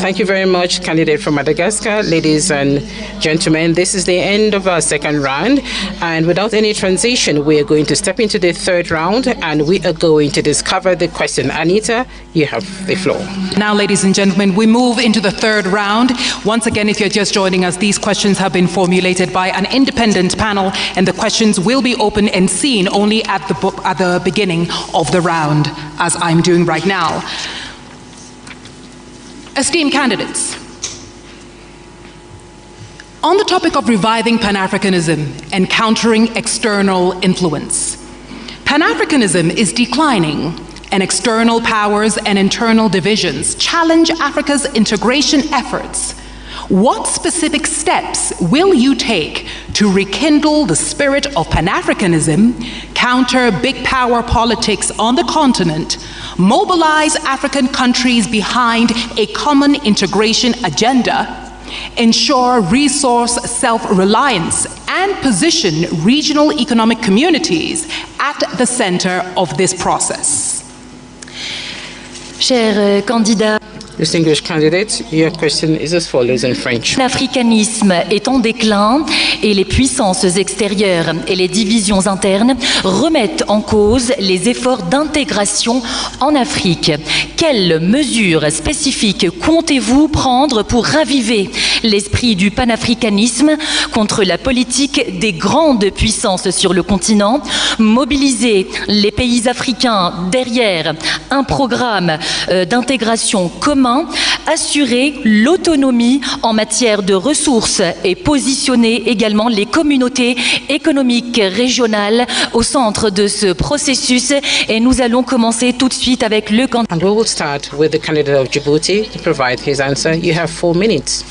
Thank you very much, candidate from Madagascar. Ladies and gentlemen, this is the end of our second round, and without any transition, we are going to step into the third round, and we are going to discover the question. Anita, you have the floor. Now, ladies and gentlemen, we move into the third round. Once again, if you're just joining us, these questions have been formulated by an independent panel, and the questions will be open and seen only at the beginning of the round, as I'm doing right now. Esteemed candidates, on the topic of reviving Pan-Africanism and countering external influence, Pan-Africanism is declining, and external powers and internal divisions challenge Africa's integration efforts. What specific steps will you take to rekindle the spirit of Pan-Africanism, counter big power politics on the continent, mobilize African countries behind a common integration agenda, ensure resource self-reliance, and position regional economic communities at the center of this process? Cher candidat, Distinguished candidate, your question is as follows in French. L'africanisme est en déclin et les puissances extérieures et les divisions internes remettent en cause les efforts d'intégration en Afrique. Quelles mesures spécifiques comptez-vous prendre pour raviver l'esprit du panafricanisme contre la politique des grandes puissances sur le continent, mobiliser les pays africains derrière un programme d'intégration commun, assurer l'autonomie en matière de ressources et positionner également les communautés économiques régionales au centre de ce processus? Et nous allons commencer tout de suite avec le candidat. And we will start with the candidate of Djibouti to provide his answer. You have 4 minutes.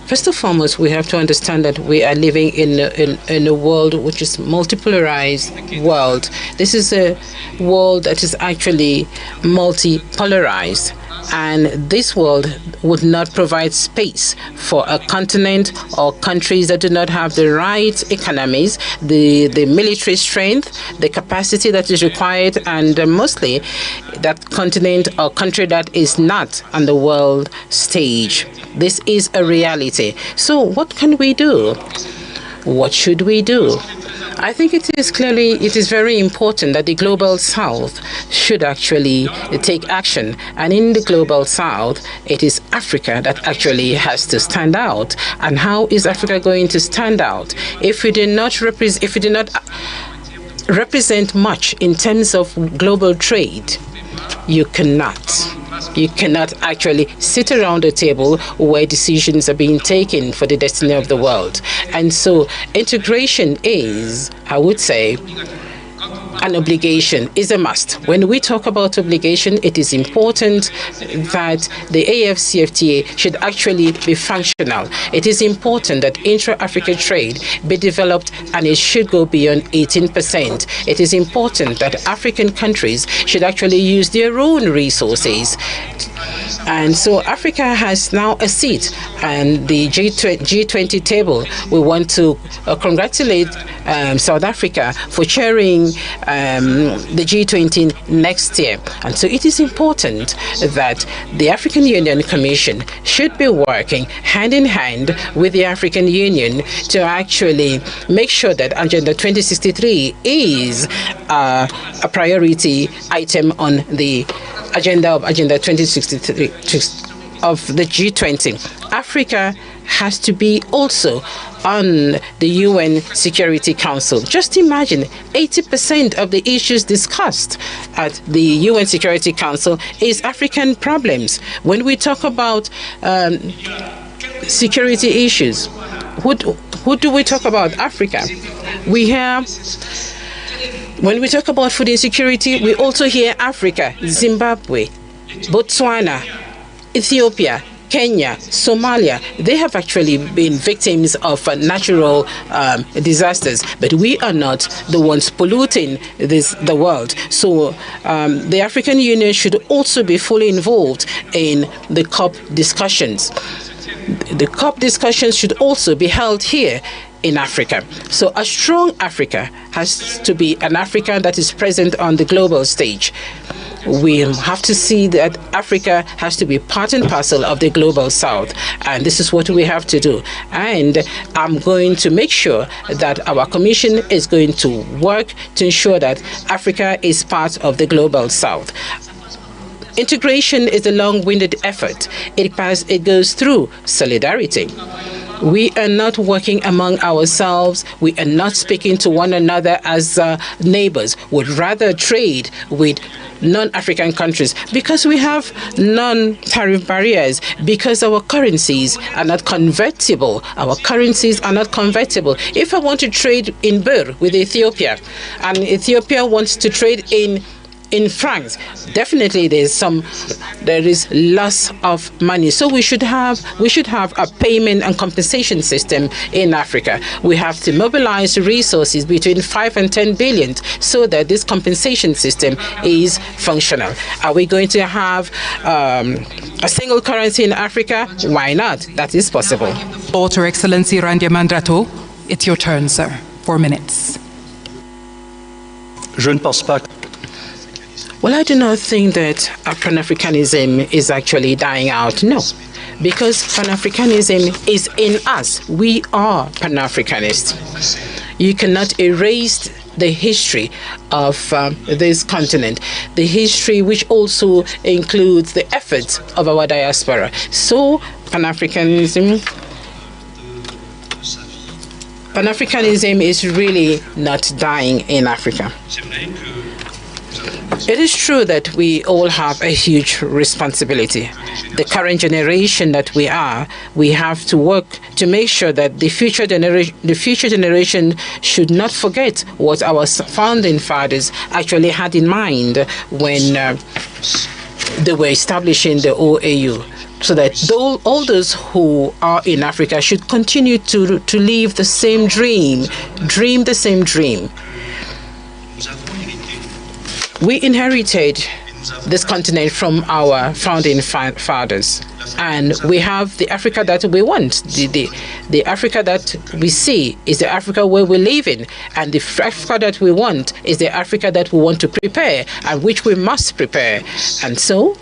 First and foremost, we have to understand that we are living in a world which is multipolarized world. This is a world that is actually multipolarized. And this world would not provide space for a continent or countries that do not have the right economies, the military strength, the capacity that is required, and mostly that continent or country that is not on the world stage. This is a reality. So what can we do? What should we do? I think it is very important that the Global South should actually take action. And in the Global South, it is Africa that actually has to stand out. And how is Africa going to stand out? If we do not represent much in terms of global trade, you cannot actually sit around a table where decisions are being taken for the destiny of the world. And so integration is, I would say, an obligation, is a must. When we talk about obligation, it is important that the AFCFTA should actually be functional. It is important that intra-African trade be developed, and it should go beyond 18%. It is important that African countries should actually use their own resources. And so Africa has now a seat on the G20 table. We want to congratulate South Africa for chairing the G20 next year. And so it is important that the African Union Commission should be working hand in hand with the African Union to actually make sure that Agenda 2063 is a priority item on the agenda of Agenda 2063 of the G20. Africa has to be also on the UN Security Council. Just imagine 80% of the issues discussed at the UN Security Council is African problems. When we talk about security issues, who do we talk about? Africa. We have, when we talk about food insecurity, we also hear Africa, Zimbabwe, Botswana, Ethiopia, Kenya, Somalia. They have actually been victims of natural disasters, but we are not the ones polluting the world. So the African Union should also be fully involved in the COP discussions. The COP discussions should also be held here in Africa. So a strong Africa has to be an Africa that is present on the global stage. We have to see that Africa has to be part and parcel of the global south, and this is what we have to do. And I'm going to make sure that our commission is going to work to ensure that Africa is part of the global south. Integration is a long-winded effort. It goes through solidarity. We are not working among ourselves. We are not speaking to one another as neighbors. We'd rather trade with non-African countries because we have non-tariff barriers, because our currencies are not convertible. Our currencies are not convertible. If I want to trade in birr with Ethiopia, and Ethiopia wants to trade in France, definitely there is loss of money. So we should have a payment and compensation system in Africa. We have to mobilize resources between 5 and 10 billion so that this compensation system is functional. Are we going to have a single currency in Africa? Why not? That is possible. Her Excellency Randia Mandrato, it's your turn, sir. 4 minutes. Je ne pense pas. Well, I do not think that Pan-Africanism is actually dying out. No, because Pan-Africanism is in us. We are Pan-Africanists. You cannot erase the history of this continent, the history which also includes the efforts of our diaspora. So Pan-Africanism is really not dying in Africa. It is true that we all have a huge responsibility. The current generation that we have to work to make sure that the future generation should not forget what our founding fathers actually had in mind when they were establishing the OAU. So that all those who are in Africa should continue to live the same dream the same dream. We inherited this continent from our founding fathers, and we have the Africa that we want. The Africa that we see is the Africa where we live in, and the Africa that we want is the Africa that we want to prepare and which we must prepare. And so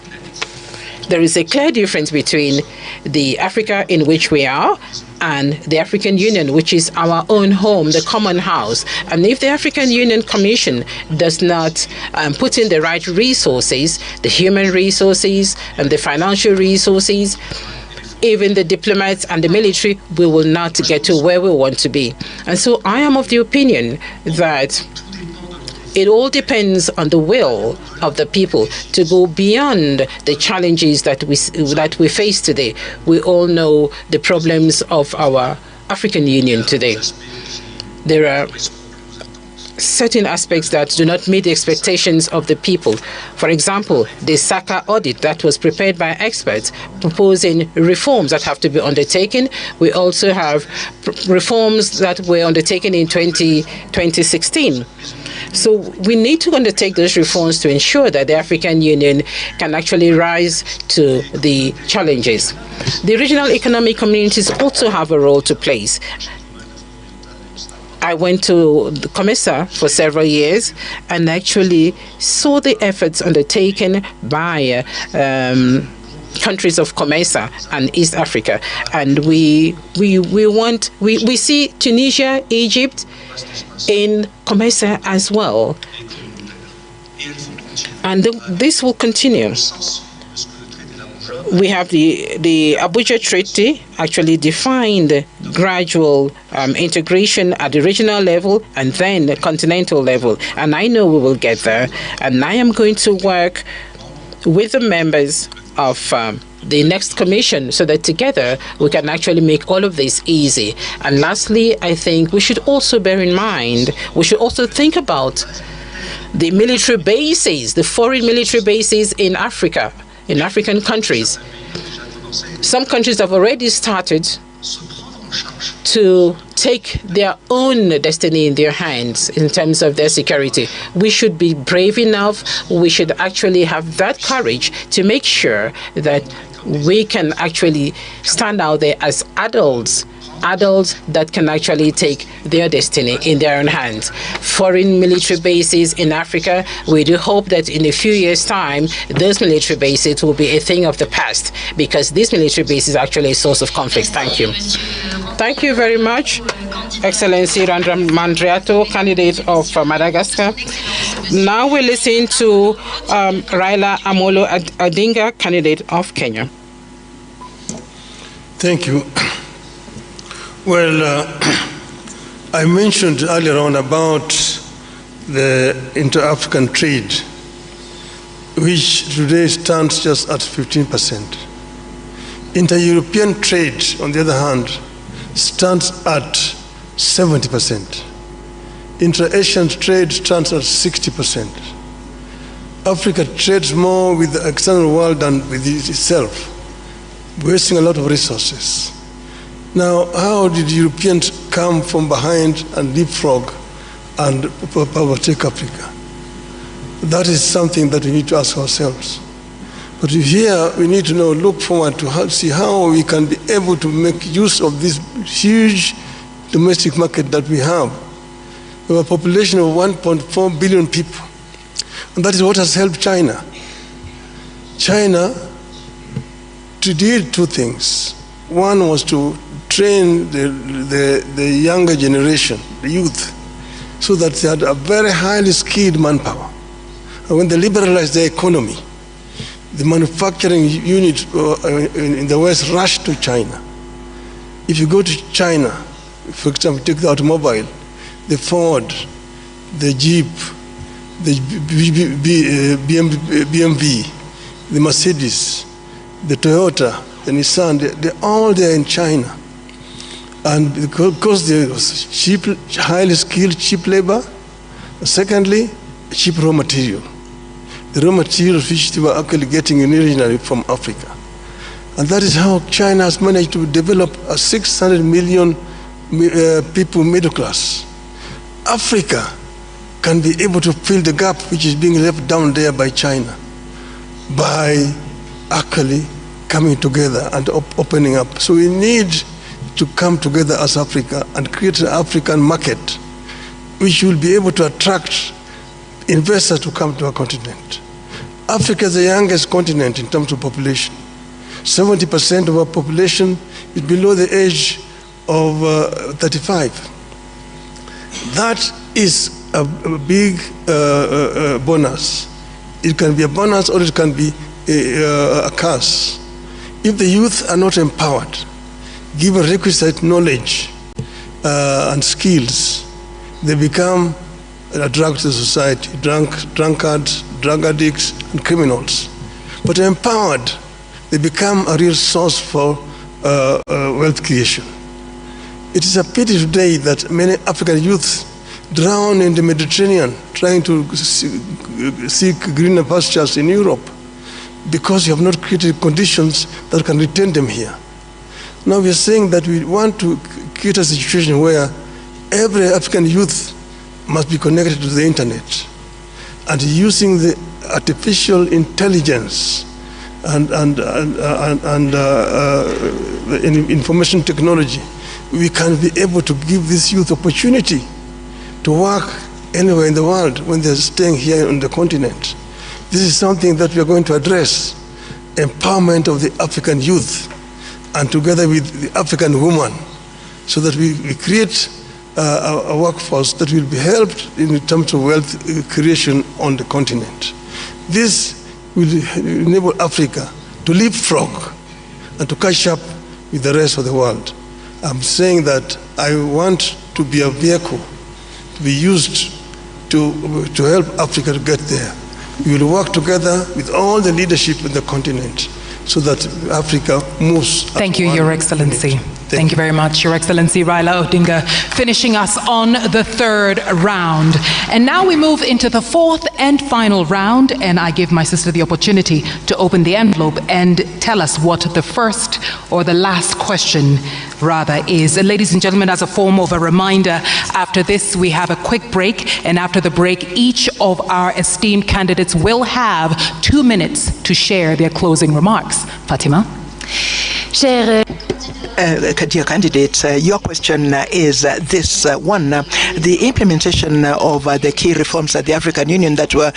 there is a clear difference between the Africa in which we are and the African Union, which is our own home, the common house. And if the African Union Commission does not put in the right resources, the human resources and the financial resources, even the diplomats and the military, we will not get to where we want to be. And so I am of the opinion that it all depends on the will of the people to go beyond the challenges that we face today. We all know the problems of our African Union today. There are certain aspects that do not meet the expectations of the people. For example, the SACA audit that was prepared by experts proposing reforms that have to be undertaken. We also have reforms that were undertaken in 2016. So we need to undertake those reforms to ensure that the African Union can actually rise to the challenges. The regional economic communities also have a role to play. I went to the COMESA for several years and actually saw the efforts undertaken by countries of COMESA and East Africa. And we see Tunisia, Egypt in COMESA as well. And this will continue. We have the Abuja Treaty actually defined gradual integration at the regional level and then the continental level. And I know we will get there. And I am going to work with the members of the next commission so that together we can actually make all of this easy. And lastly, I think we should also bear in mind, we should also think about the military bases, the foreign military bases in Africa, in African countries. Some countries have already started to take their own destiny in their hands in terms of their security. We should be brave enough, we should actually have that courage to make sure that we can actually stand out there as adults that can actually take their destiny in their own hands. Foreign military bases in Africa, we do hope that in a few years' time, those military bases will be a thing of the past, because these military bases are actually a source of conflict. Thank you. Thank you very much, Excellency Randram Mandriato, candidate of Madagascar. Now we listen to Raila Odinga, candidate of Kenya. Thank you. Well, I mentioned earlier on about the inter-African trade, which today stands just at 15%. Inter-European trade, on the other hand, stands at 70%. Inter-Asian trade stands at 60%. Africa trades more with the external world than with itself, wasting a lot of resources. Now, how did Europeans come from behind and leapfrog and overtake Africa? That is something that we need to ask ourselves. But here we need to now look forward to see how we can be able to make use of this huge domestic market that we have. We have a population of 1.4 billion people. And that is what has helped China. China did two things. One was to train the younger generation, the youth, so that they had a very highly skilled manpower. And when they liberalized their economy, the manufacturing unit in the West rushed to China. If you go to China, for example, take the automobile, the Ford, the Jeep, the BMW, the Mercedes, the Toyota, the Nissan, they're all there in China. And because there was cheap, highly skilled, cheap labor, secondly, cheap raw material. The raw materials which they were actually getting originally from Africa. And that is how China has managed to develop a 600 million people middle class. Africa can be able to fill the gap which is being left down there by China by actually coming together and opening up. So we need to come together as Africa and create an African market which will be able to attract investors to come to our continent. Africa is the youngest continent in terms of population. 70% of our population is below the age of 35. That is a big bonus. It can be a bonus or it can be a curse. If the youth are not empowered, given requisite knowledge and skills, they become a drug to society, drunkards, drug addicts, and criminals. But empowered, they become a real source for wealth creation. It is a pity today that many African youths drown in the Mediterranean trying to seek greener pastures in Europe because you have not created conditions that can retain them here. Now we are saying that we want to create a situation where every African youth must be connected to the internet and using the artificial intelligence and information technology, we can be able to give this youth opportunity to work anywhere in the world when they're staying here on the continent. This is something that we are going to address, empowerment of the African youth, and together with the African woman, so that we create a workforce that will be helped in terms of wealth creation on the continent. This will enable Africa to leapfrog and to catch up with the rest of the world. I'm saying that I want to be a vehicle to be used to help Africa to get there. We will work together with all the leadership in the continent so that Africa moves. Thank you, Your Excellency. Thank you very much, Your Excellency Raila Odinga, finishing us on the third round. And now we move into the fourth and final round, and I give my sister the opportunity to open the envelope and tell us what the first or the last question rather is. And ladies and gentlemen, as a form of a reminder, after this we have a quick break, and after the break each of our esteemed candidates will have 2 minutes to share their closing remarks. Fatima? Dear candidates, your question is this one. The implementation of the key reforms at the African Union that were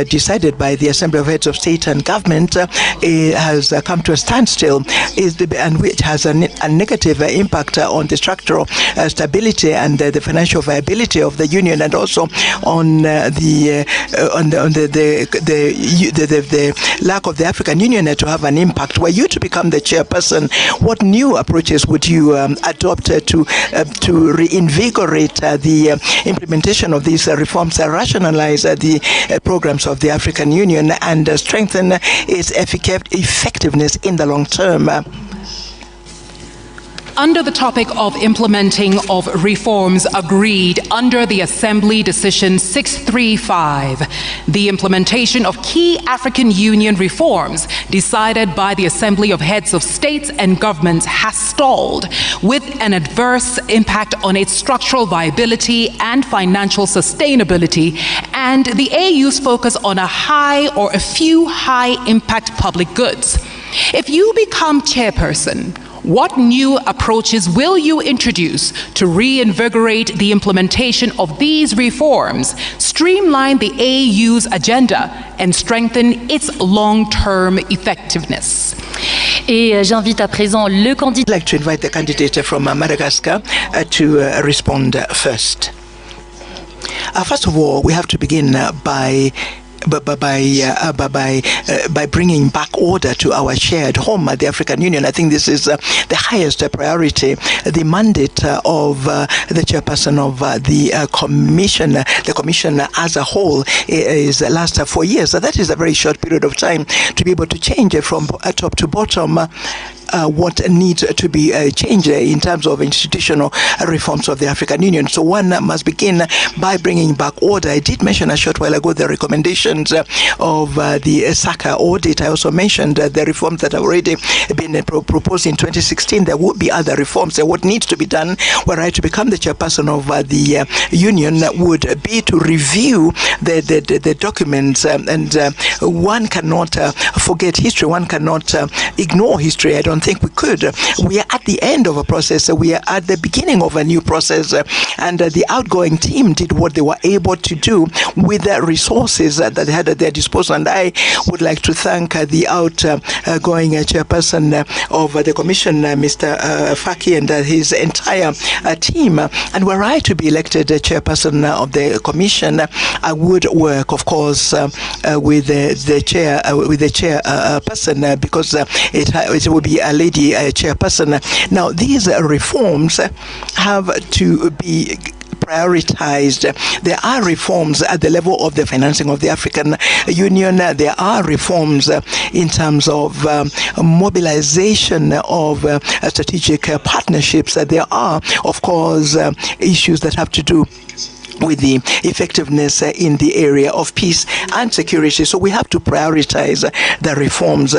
decided by the Assembly of Heads of State and Government has come to a standstill, and which has a negative impact on the structural stability and the financial viability of the Union, and also on the lack of the African Union to have an impact. Were you to become the chairperson, what new approaches would you adopt to reinvigorate the implementation of these reforms, rationalize the programs of the African Union, and strengthen its effectiveness in the long term? Under the topic of implementing of reforms agreed under the Assembly Decision 635, the implementation of key African Union reforms decided by the Assembly of Heads of States and Governments has stalled, with an adverse impact on its structural viability and financial sustainability, and the AU's focus on a high or a few high-impact public goods. If you become chairperson, what new approaches will you introduce to reinvigorate the implementation of these reforms, streamline the AU's agenda, and strengthen its long-term effectiveness? Et j'invite à présent le candidat. I'd like to invite the candidate from Madagascar to respond first. First of all, we have to begin by bringing back order to our shared home at the African Union. I think this is the highest priority. The mandate of the chairperson of the commission as a whole is last 4 years. So that is a very short period of time to be able to change from top to bottom what needs to be changed in terms of institutional reforms of the African Union. So one must begin by bringing back order. I did mention a short while ago the recommendations of the SACA audit. I also mentioned the reforms that have already been proposed in 2016. There would be other reforms. What needs to be done were I to become the chairperson of the union would be to review the documents, and one cannot forget history. One cannot ignore history. I don't think we could. We are at the end of a process. We are at the beginning of a new process, and the outgoing team did what they were able to do with the resources that they had at their disposal. And I would like to thank the outgoing chairperson of the commission, Mr. Faki, and his entire team. And were I to be elected chairperson of the commission, I would work, of course, with the chairperson, because it will be a lady chairperson. Now, these reforms have to be prioritized. There are reforms at the level of the financing of the African Union. There are reforms in terms of mobilization of strategic partnerships. There are, of course, issues that have to do with the effectiveness in the area of peace and security. So we have to prioritize the reforms.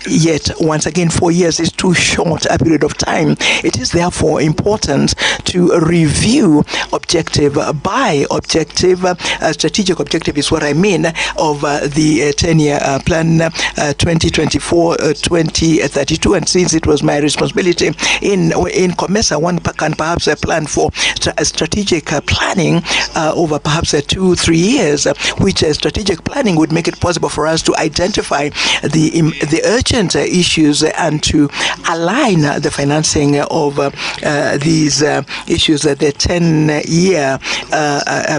Yet, once again, 4 years is too short a period of time. It is therefore important to review objective by objective. Strategic objective is what I mean of the 10-year plan 2024-2032. And since it was my responsibility in COMESA, one can perhaps plan for strategic planning over perhaps 2-3 years, which strategic planning would make it possible for us to identify the urgent issues and to align the financing of these issues. The 10-year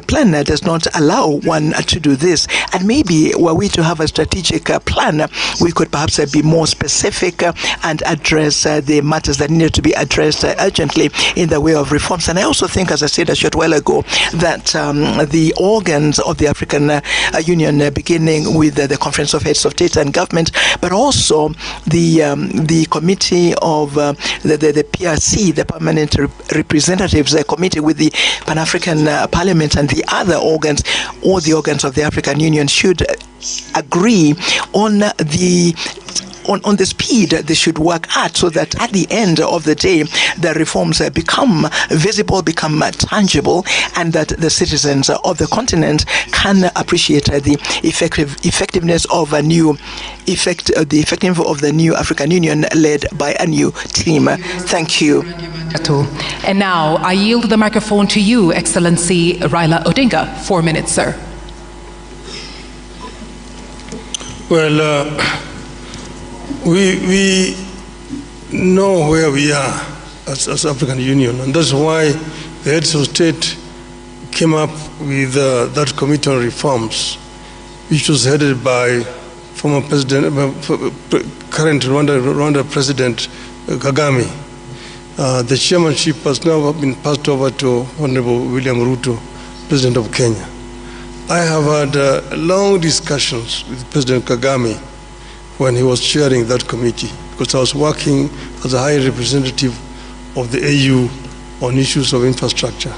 plan does not allow one to do this. And maybe were we to have a strategic plan, we could perhaps be more specific and address the matters that need to be addressed urgently in the way of reforms. And I also think, as I said a short while ago, that the organs of the African Union, beginning with the Conference of Heads of State and Government, but also the committee of the PRC, the Permanent Representatives Committee with the Pan-African Parliament and the other organs, all the organs of the African Union should agree on the speed they should work at, so that at the end of the day the reforms become visible, become tangible, and that the citizens of the continent can appreciate the effectiveness of a new of the new African Union led by a new team. Thank you. And now I yield the microphone to you, Excellency Raila Odinga. 4 minutes, sir. Well, we know where we are as African Union, and that's why the heads of state came up with that committee on reforms, which was headed by former president, current Rwanda President Kagame. The chairmanship has now been passed over to Honorable William RUTO, President of Kenya. I have had long discussions with President Kagame when he was chairing that committee, because I was working as a high representative of the AU on issues of infrastructure.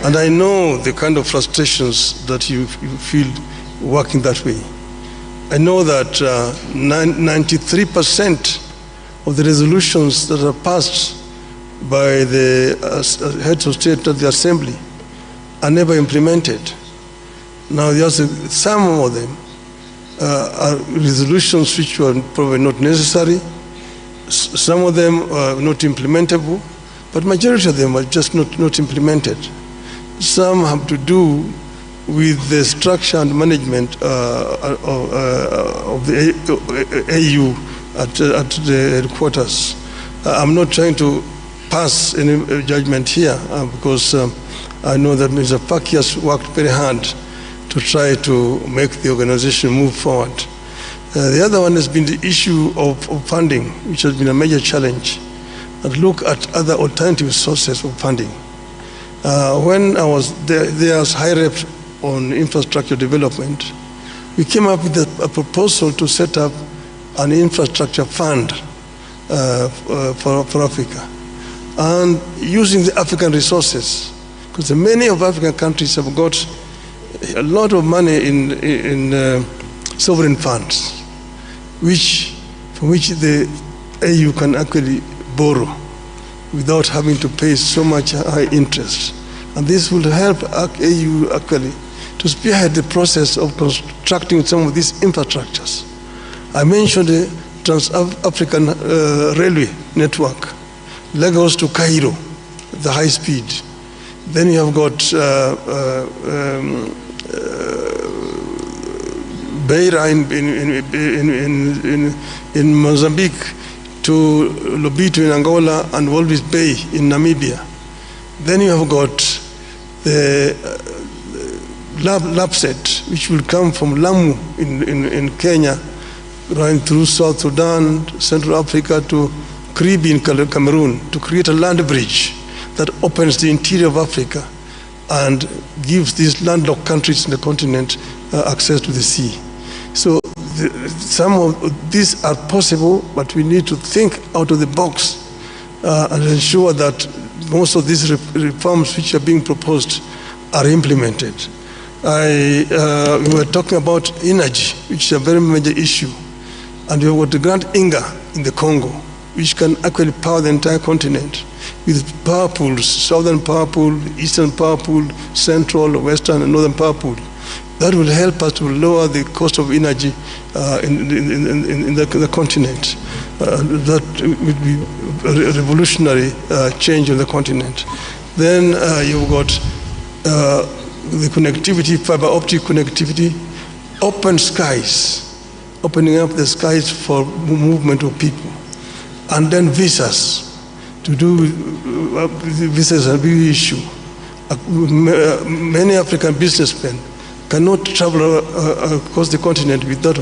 And I know the kind of frustrations that you feel working that way. I know that 93% of the resolutions that are passed by the heads of state at the assembly are never implemented. Now, there's some of them are resolutions which were probably not necessary. Some of them are not implementable, but majority of them are just not implemented. Some have to do with the structure and management of the AU at the headquarters. I'm not trying to pass any judgment here because I know that Mr. Paki has worked very hard to try to make the organization move forward. The other one has been the issue of funding, which has been a major challenge, and look at other alternative sources of funding. When I was there as high rep on infrastructure development, we came up with a proposal to set up an infrastructure fund for Africa, and using the African resources, because many of African countries have got a lot of money in sovereign funds, from which the AU can actually borrow without having to pay so much high interest. And this will help AU actually to spearhead the process of constructing some of these infrastructures. I mentioned the Trans-African Railway network, Lagos to Cairo, the high speed. Then you have got Beira in Mozambique to Lobito in Angola and Walvis Bay in Namibia. Then you have got the LAPSET, which will come from Lamu in Kenya, running through South Sudan, Central Africa to Karibi in Cameroon, to create a land bridge that opens the interior of Africa and gives these landlocked countries in the continent access to the sea. So some of these are possible, but we need to think out of the box and ensure that most of these reforms which are being proposed are implemented. We were talking about energy, which is a very major issue. And we have got the Grand Inga in the Congo, which can actually power the entire continent with power pools, southern power pool, eastern power pool, central, western, and northern power pool. That will help us to lower the cost of energy in the continent. That would be a revolutionary change on the continent. Then you've got the connectivity, fiber optic connectivity, open skies, opening up the skies for movement of people, and then visas. To do visas is a big issue. Many African businessmen cannot travel across the continent without,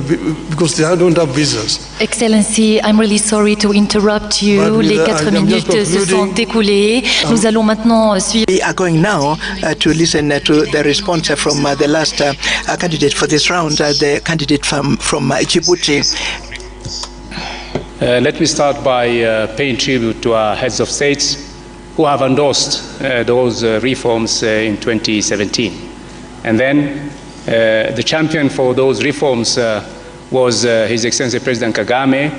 because they don't have visas. Excellency, I'm really sorry to interrupt you. Les 4 minutes se sont écoulées. Nous allons maintenant suivre. We are going now to listen to the response from the last candidate for this round, the candidate from Djibouti. Let me start by paying tribute to our heads of states who have endorsed those reforms in 2017. And then the champion for those reforms was His Excellency President Kagame,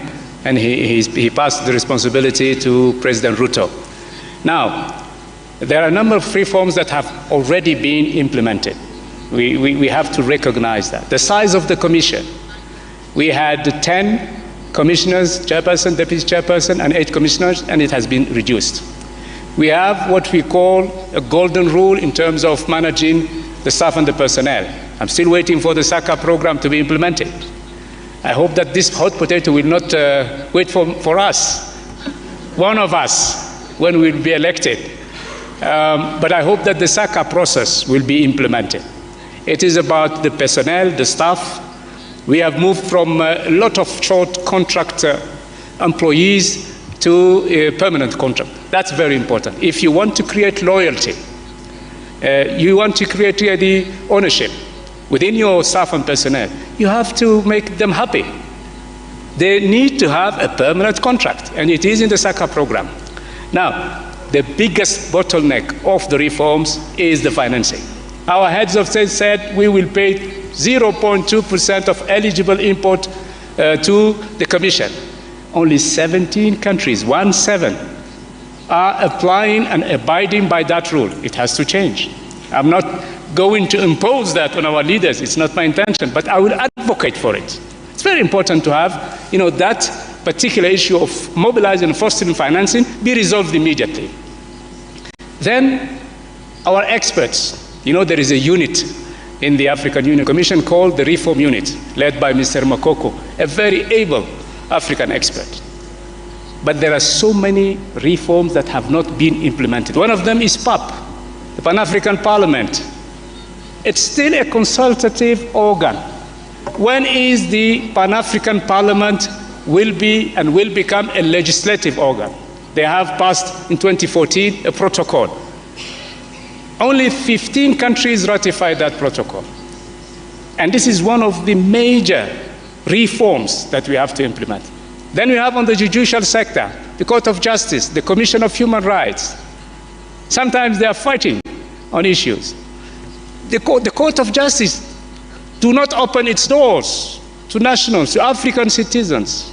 and he passed the responsibility to President RUTO. Now, there are a number of reforms that have already been implemented. We have to recognize that. The size of the commission, we had 10 commissioners, chairperson, deputy chairperson, and 8 commissioners, and it has been reduced. We have what we call a golden rule in terms of managing the staff and the personnel. I'm still waiting for the SACA program to be implemented. I hope that this hot potato will not wait for us, one of us, when we'll be elected. But I hope that the SACA process will be implemented. It is about the personnel, the staff. We have moved from a lot of short contract employees to a permanent contract. That's very important. If you want to create loyalty, you want to create the ownership within your staff and personnel, you have to make them happy. They need to have a permanent contract, and it is in the SACA program. Now, the biggest bottleneck of the reforms is the financing. Our heads of state said we will pay 0.2% of eligible import to the Commission. Only 17 countries, 17, are applying and abiding by that rule. It has to change. I'm not going to impose that on our leaders. It's not my intention, but I will advocate for it. It's very important to have, that particular issue of mobilizing and fostering financing be resolved immediately. Then our experts, there is a unit in the African Union Commission called the Reform Unit, led by Mr. Makoko, a very able African expert. But there are so many reforms that have not been implemented. One of them is PAP, the Pan-African Parliament. It's still a consultative organ. When is the Pan-African Parliament will become a legislative organ? They have passed in 2014 a protocol. Only 15 countries ratified that protocol. And this is one of the major reforms that we have to implement. Then we have on the judicial sector, the Court of Justice, the Commission of Human Rights. Sometimes they are fighting on issues. The Court of Justice do not open its doors to nationals, to African citizens,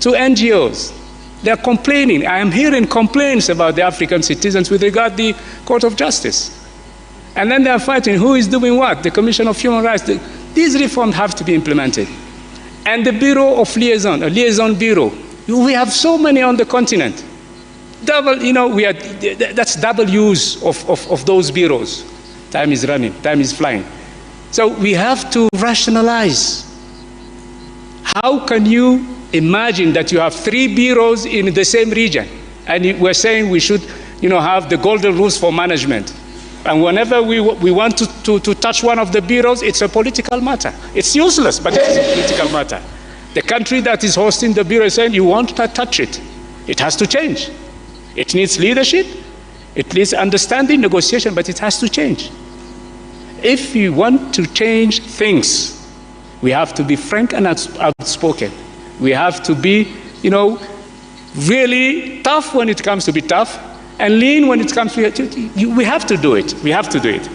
to NGOs. They are complaining. I am hearing complaints about the African citizens with regard to the Court of Justice. And then they are fighting who is doing what, the Commission of Human Rights. These reforms have to be implemented. And the Bureau of Liaison, a liaison bureau. We have so many on the continent. That's double use of those bureaus. Time is running, time is flying. So we have to rationalize. How can you imagine that you have 3 bureaus in the same region? And we're saying we should have the golden rules for management. And whenever we want to touch one of the bureaus, it's a political matter. It's useless, but it's a political matter. The country that is hosting the bureau is saying, you won't touch it. It has to change. It needs leadership. It needs understanding, negotiation, but it has to change. If we want to change things, we have to be frank and outspoken. We have to be, really tough when it comes to be tough, and lean when it comes to we have to do it. We have to do it.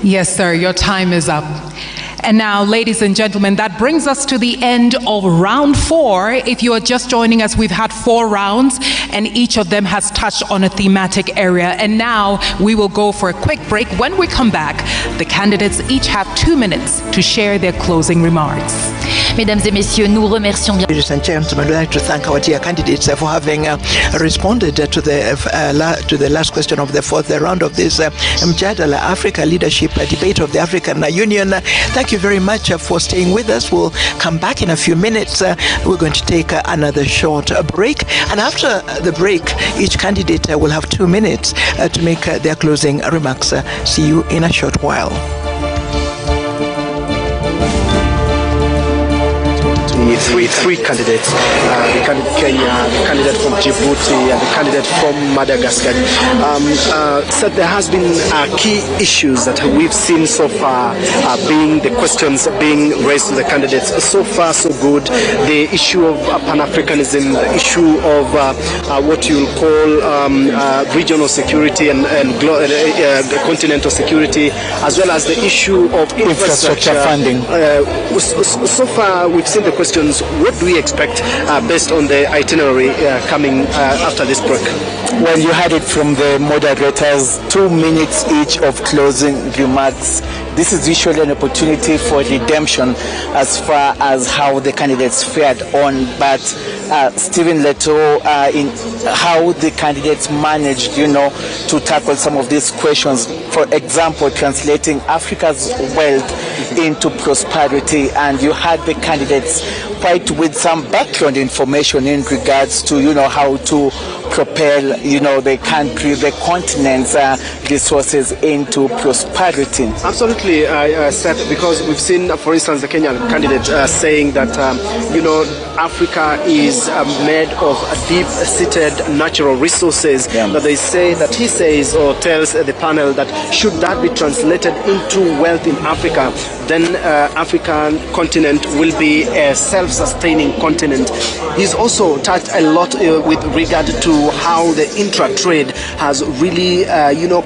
Yes, sir, your time is up. And now, ladies and gentlemen, that brings us to the end of round 4. If you are just joining us, we've had 4 rounds, and each of them has touched on a thematic area. And now we will go for a quick break. When we come back, the candidates each have 2 minutes to share their closing remarks. Mesdames et messieurs, nous remercions bien. Ladies and gentlemen, we'd like to thank our dear candidates for having responded to the last question of the 4th round of this Mjadala Africa Leadership Debate of the African Union. Thank you very much for staying with us. We'll come back in a few minutes. We're going to take another short break, and after the break, each candidate will have 2 minutes to make their closing remarks. See you in a short while. Three candidates, the candidate Kenya, the candidate from Djibouti, and the candidate from Madagascar, said there has been key issues that we've seen so far being the questions being raised to the candidates. So far, so good. The issue of Pan-Africanism, the issue of what you'll call regional security and continental security, as well as the issue of infrastructure funding. So far, we've seen the questions. What do we expect based on the itinerary coming after this break? Well, you had it from the moderators, 2 minutes each of closing remarks. This is usually an opportunity for redemption as far as how the candidates fared on, but Stephen Leto, in how the candidates managed, to tackle some of these questions. For example, translating Africa's wealth into prosperity, and you had the candidates quite with some background information in regards to, how to propel, the country, the continent's resources into prosperity. Absolutely, Seth, because we've seen, for instance, the Kenyan candidate saying that, Africa is made of deep-seated natural resources. That he says or tells the panel that should that be translated into wealth in Africa, then African continent will be a self-sustaining continent. He's also touched a lot with regard to how the intra-trade has really,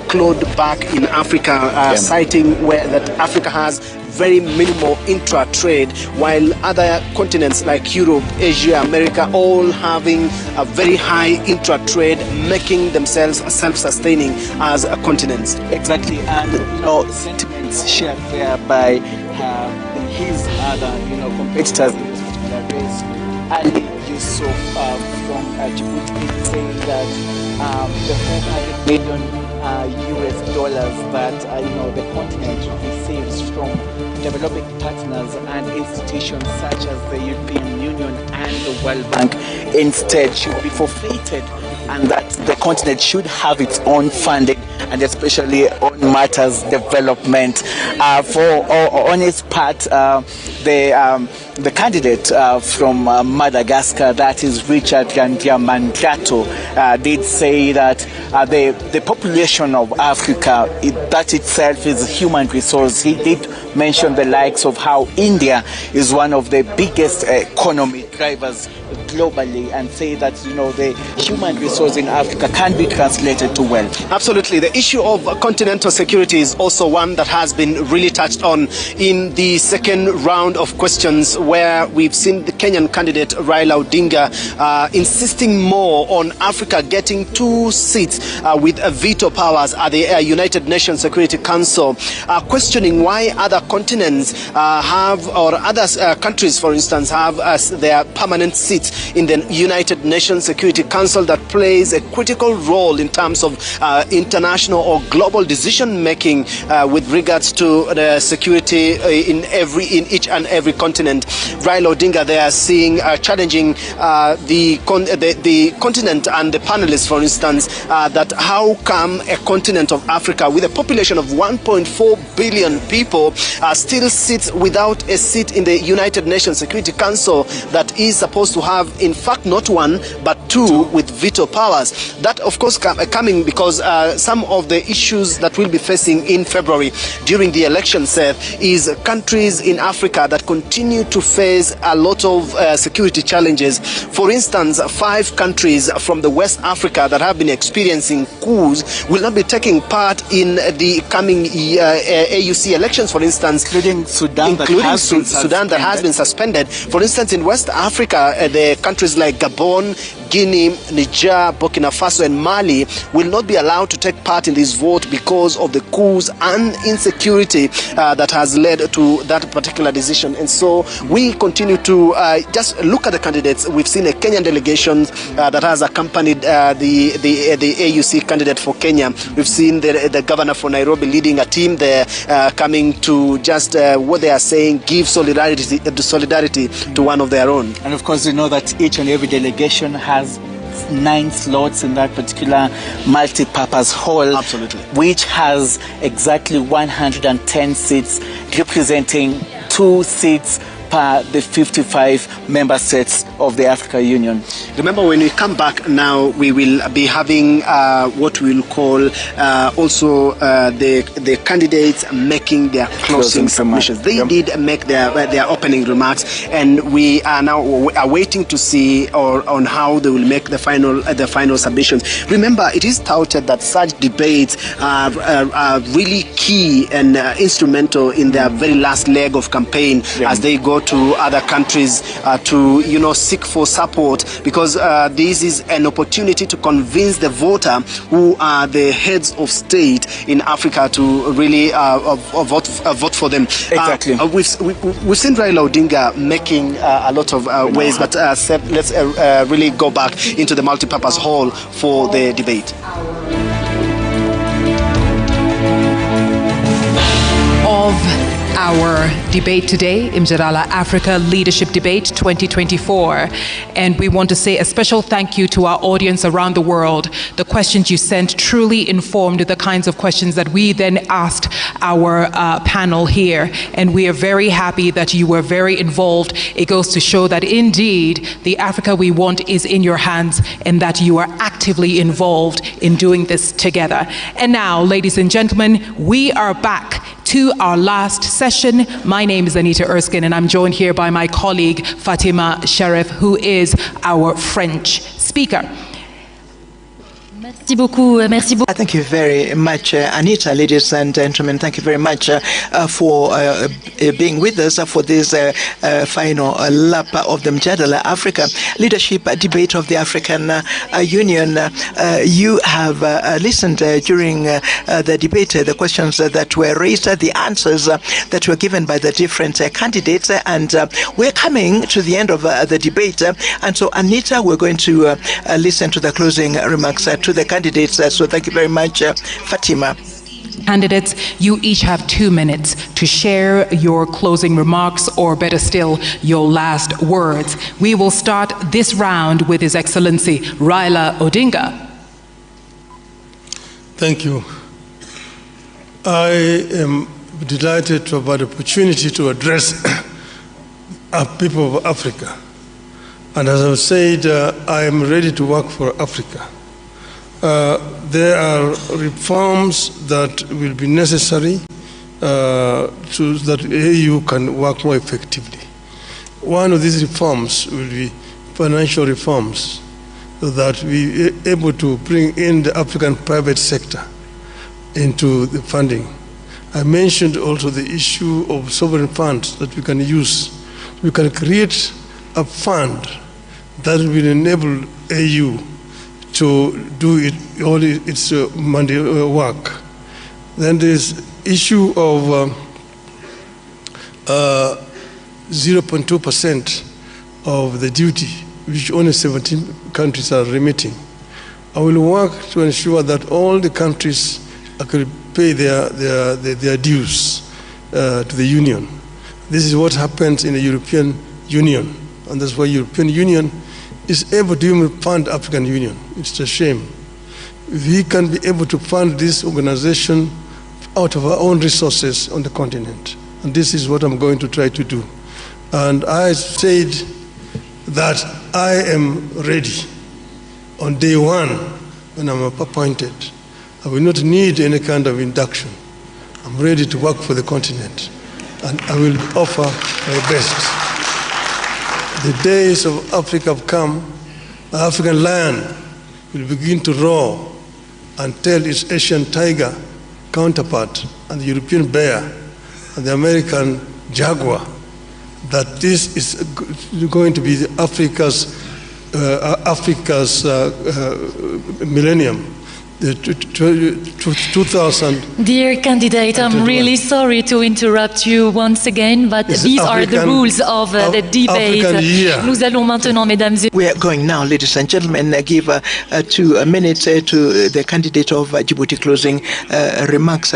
clawed back in Africa, citing where that Africa has very minimal intra-trade, while other continents like Europe, Asia, America, all having a very high intra-trade, making themselves self-sustaining as a continent. Exactly, and sentiments shared there by his other competitors in this particular race. Ali Youssouf from Djibouti saying that the $400 million US dollars that the continent receives from developing partners and institutions such as the European Union and the World Bank instead should be forfeited, and that the continent should have its own funding, and especially on matters development. On his part, the candidate from Madagascar, that is Richard Mandrato, did say that the population of Africa, that itself is a human resource. He did mention the likes of how India is one of the biggest economic drivers globally, and say that the human resource in Africa can be translated to wealth. Absolutely. The issue of continental security is also one that has been really touched on in the second round of questions, where we've seen the Kenyan candidate Raila Odinga insisting more on Africa getting 2 seats with veto powers at the United Nations Security Council, questioning why other continents have, or other countries, for instance, have their permanent seats in the United Nations Security Council that plays a critical role in terms of international or global decision making with regards to the security in each and every continent. Raila Odinga there seeing challenging the continent and the panelists, for instance, that how come a continent of Africa with a population of 1.4 billion people still sits without a seat in the United Nations Security Council that is supposed to have, in fact, not 1 but 2 with veto powers. That, of course, coming because some of the issues that we'll be facing in February during the election, Seth, is countries in Africa that continue to face a lot of security challenges. For instance, 5 countries from the West Africa that have been experiencing coups will not be taking part in the coming AUC elections, for instance, including Sudan, that has been suspended. For instance, in West Africa, the countries like Gabon, Guinea, Niger, Burkina Faso, and Mali will not be allowed to take part in this vote because of the coups and insecurity that has led to that particular decision. And so we continue to just look at the candidates. We've seen a Kenyan delegation that has accompanied the AUC candidate for Kenya. We've seen the governor for Nairobi leading a team there, coming to just what they are saying, give solidarity to one of their own. And of course, you know that each and every delegation has 9 slots in that particular multi-purpose hall. Absolutely. Which has exactly 110 seats, representing 2 seats per the 55 member states of the African Union. Remember, when we come back now, we will be having what we will call also the candidates making their closing submissions. They did make their opening remarks, and we are now waiting to see on how they will make the final submissions. Remember, it is touted that such debates are really key and instrumental in their very last leg of campaign, as they go to other countries to seek for support, because this is an opportunity to convince the voter who are the heads of state in Africa to really vote for them. Exactly. We've seen Raila Odinga making a lot of ways, but let's really go back into the multipurpose hall for the debate. Of our debate today, Mjadala Africa Leadership Debate 2024. And we want to say a special thank you to our audience around the world. The questions you sent truly informed the kinds of questions that we then asked our panel here. And we are very happy that you were very involved. It goes to show that indeed the Africa we want is in your hands, and that you are actively involved in doing this together. And now, ladies and gentlemen, we are back to our last session. My name is Anita Erskine, and I'm joined here by my colleague Fatima Sharif, who is our French speaker. Merci beaucoup. Merci beaucoup. Thank you very much, Anita. Ladies and gentlemen, thank you very much for being with us for this final lap of the Mjadala Africa Leadership Debate of the African Union. You have listened during the debate, the questions that were raised, the answers that were given by the different candidates, and we're coming to the end of the debate. And so, Anita, we're going to listen to the closing remarks to the candidates. So thank you very much, Fatima. Candidates, you each have 2 minutes to share your closing remarks, or better still, your last words. We will start this round with His Excellency Raila Odinga. Thank you. I am delighted to have the opportunity to address our people of Africa. And as I've said, I am ready to work for Africa. There are reforms that will be necessary so that AU can work more effectively. One of these reforms will be financial reforms, so that we are able to bring in the African private sector into the funding. I mentioned also the issue of sovereign funds that we can use. We can create a fund that will enable AU to do all its money work. Then there's issue of 0.2% of the duty, which only 17 countries are remitting. I will work to ensure that all the countries can pay their dues to the Union. This is what happens in the European Union, and that's why European Union is able to even fund African Union. It's a shame. We can be able to fund this organization out of our own resources on the continent. And this is what I'm going to try to do. And I said that I am ready on day one when I'm appointed. I will not need any kind of induction. I'm ready to work for the continent, and I will offer my best. The days of Africa have come. The African lion will begin to roar and tell its Asian tiger, counterpart, and the European bear, and the American jaguar, that this is going to be Africa's millennium. 2000. Dear candidate, I'm really sorry to interrupt you once again, but these are the rules of the debate. Nous allons maintenant, mesdames et we are going now, ladies and gentlemen, give 2 minutes to the candidate of Djibouti closing remarks.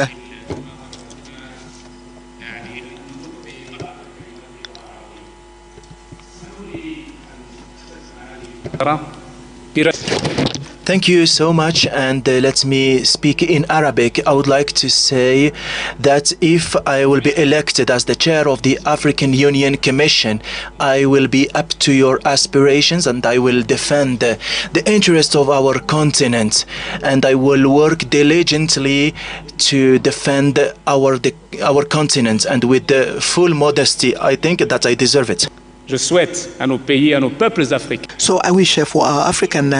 Thank you so much, and let me speak in Arabic. I would like to say that if I will be elected as the chair of the African Union Commission, I will be up to your aspirations and I will defend the interests of our continent, and I will work diligently to defend our continent, and with the full modesty, I think that I deserve it. Je souhaite à nos pays, à nos peuples africains. So I wish for our African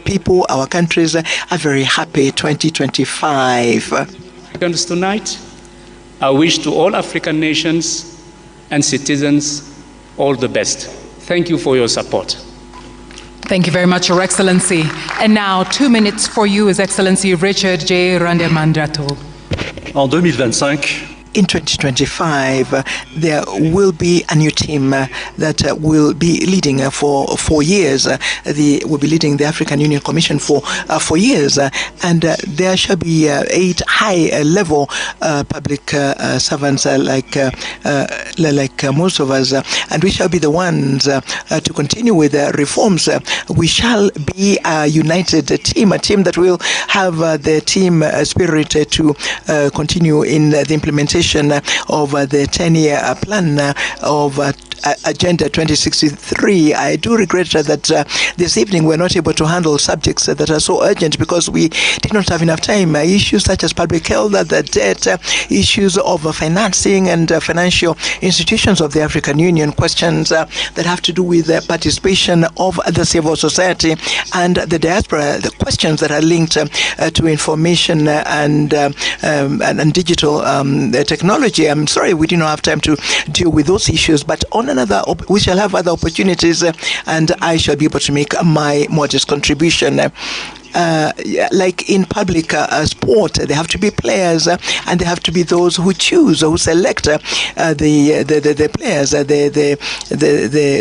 people, our countries, a very happy 2025. Tonight, I wish to all African nations and citizens all the best. Thank you for your support. Thank you very much, Your Excellency. And now 2 minutes for you, His Excellency Richard J. Randemandrato. En 2025, in 2025, there will be a new team that will be leading for 4 years. They will be leading the African Union Commission for 4 years, and there shall be 8 high-level public servants like most of us, and we shall be the ones to continue with reforms. We shall be a united team, a team that will have the team spirit to continue in the implementation of the 10-year plan of Agenda 2063. I do regret that this evening we're not able to handle subjects that are so urgent because we did not have enough time. Issues such as public health, the debt, issues of financing and financial institutions of the African Union, questions that have to do with the participation of the civil society and the diaspora, the questions that are linked to information and digital technology. I'm sorry we did not have time to deal with those issues, but on another, we shall have other opportunities, and I shall be able to make my modest contribution. Like in public sport, there have to be players, and there have to be those who choose, who select the players,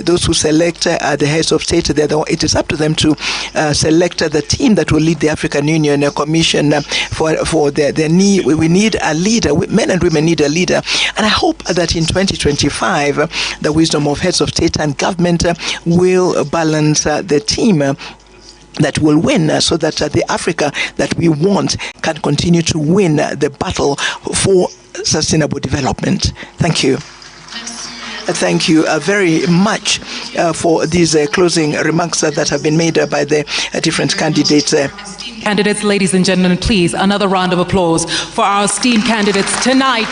those who select the heads of state. It is up to them to select the team that will lead the African Union Commission for their need. We need a leader. Men and women need a leader, and I hope that in 2025, the wisdom of heads of state and government will balance the team that will win, so that the Africa that we want can continue to win the battle for sustainable development. Thank you. Thank you very much for these closing remarks that have been made by the different candidates. Candidates, ladies and gentlemen, please, another round of applause for our esteemed candidates. Tonight,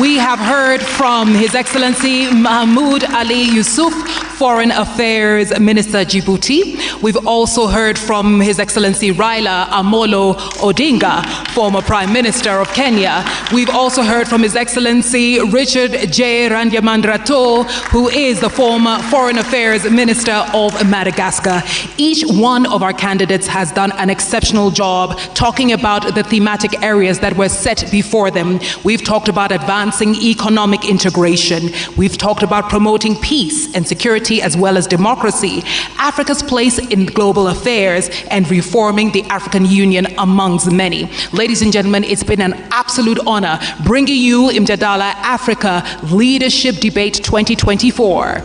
we have heard from His Excellency Mahmoud Ali Youssouf, Foreign Affairs Minister Djibouti. We've also heard from His Excellency Raila Odinga, former Prime Minister of Kenya. We've also heard from His Excellency Richard J. Randemandrato, who is the former Foreign Affairs Minister of Madagascar. Each one of our candidates has done an exceptional job talking about the thematic areas that were set before them. We've talked about advancing economic integration. We've talked about promoting peace and security as well as democracy, Africa's place in global affairs, and reforming the African Union amongst many. Ladies and gentlemen, it's been an absolute honor bringing you Mjadala Africa Leadership Debate 2024.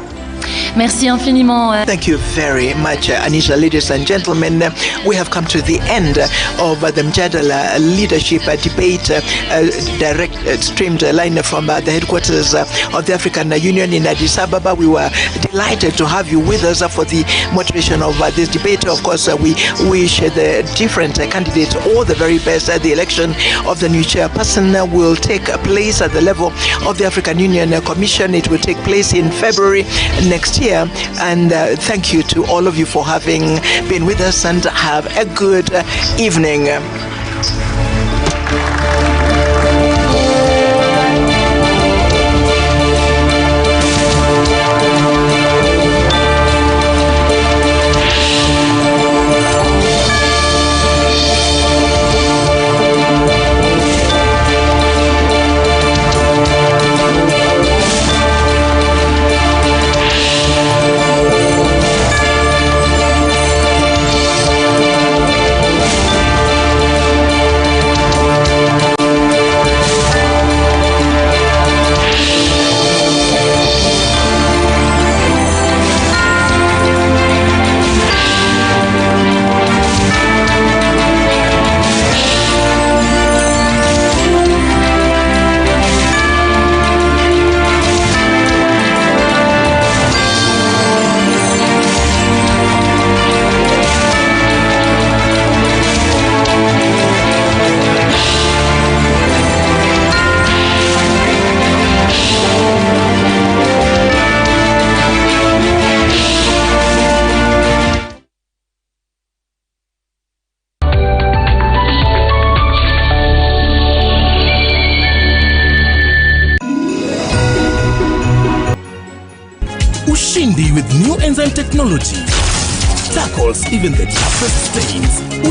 Merci infiniment. Thank you very much, Anisha. Ladies and gentlemen, we have come to the end of the Mjadala Leadership Debate, direct streamed line from the headquarters of the African Union in Addis Ababa. We were delighted to have you with us for the moderation of this debate. Of course, we wish the different candidates all the very best. The election of the new chairperson will take place at the level of the African Union Commission. It will take place in February next year, and thank you to all of you for having been with us, and have a good evening. Ushindi with new enzyme technology tackles even the toughest stains.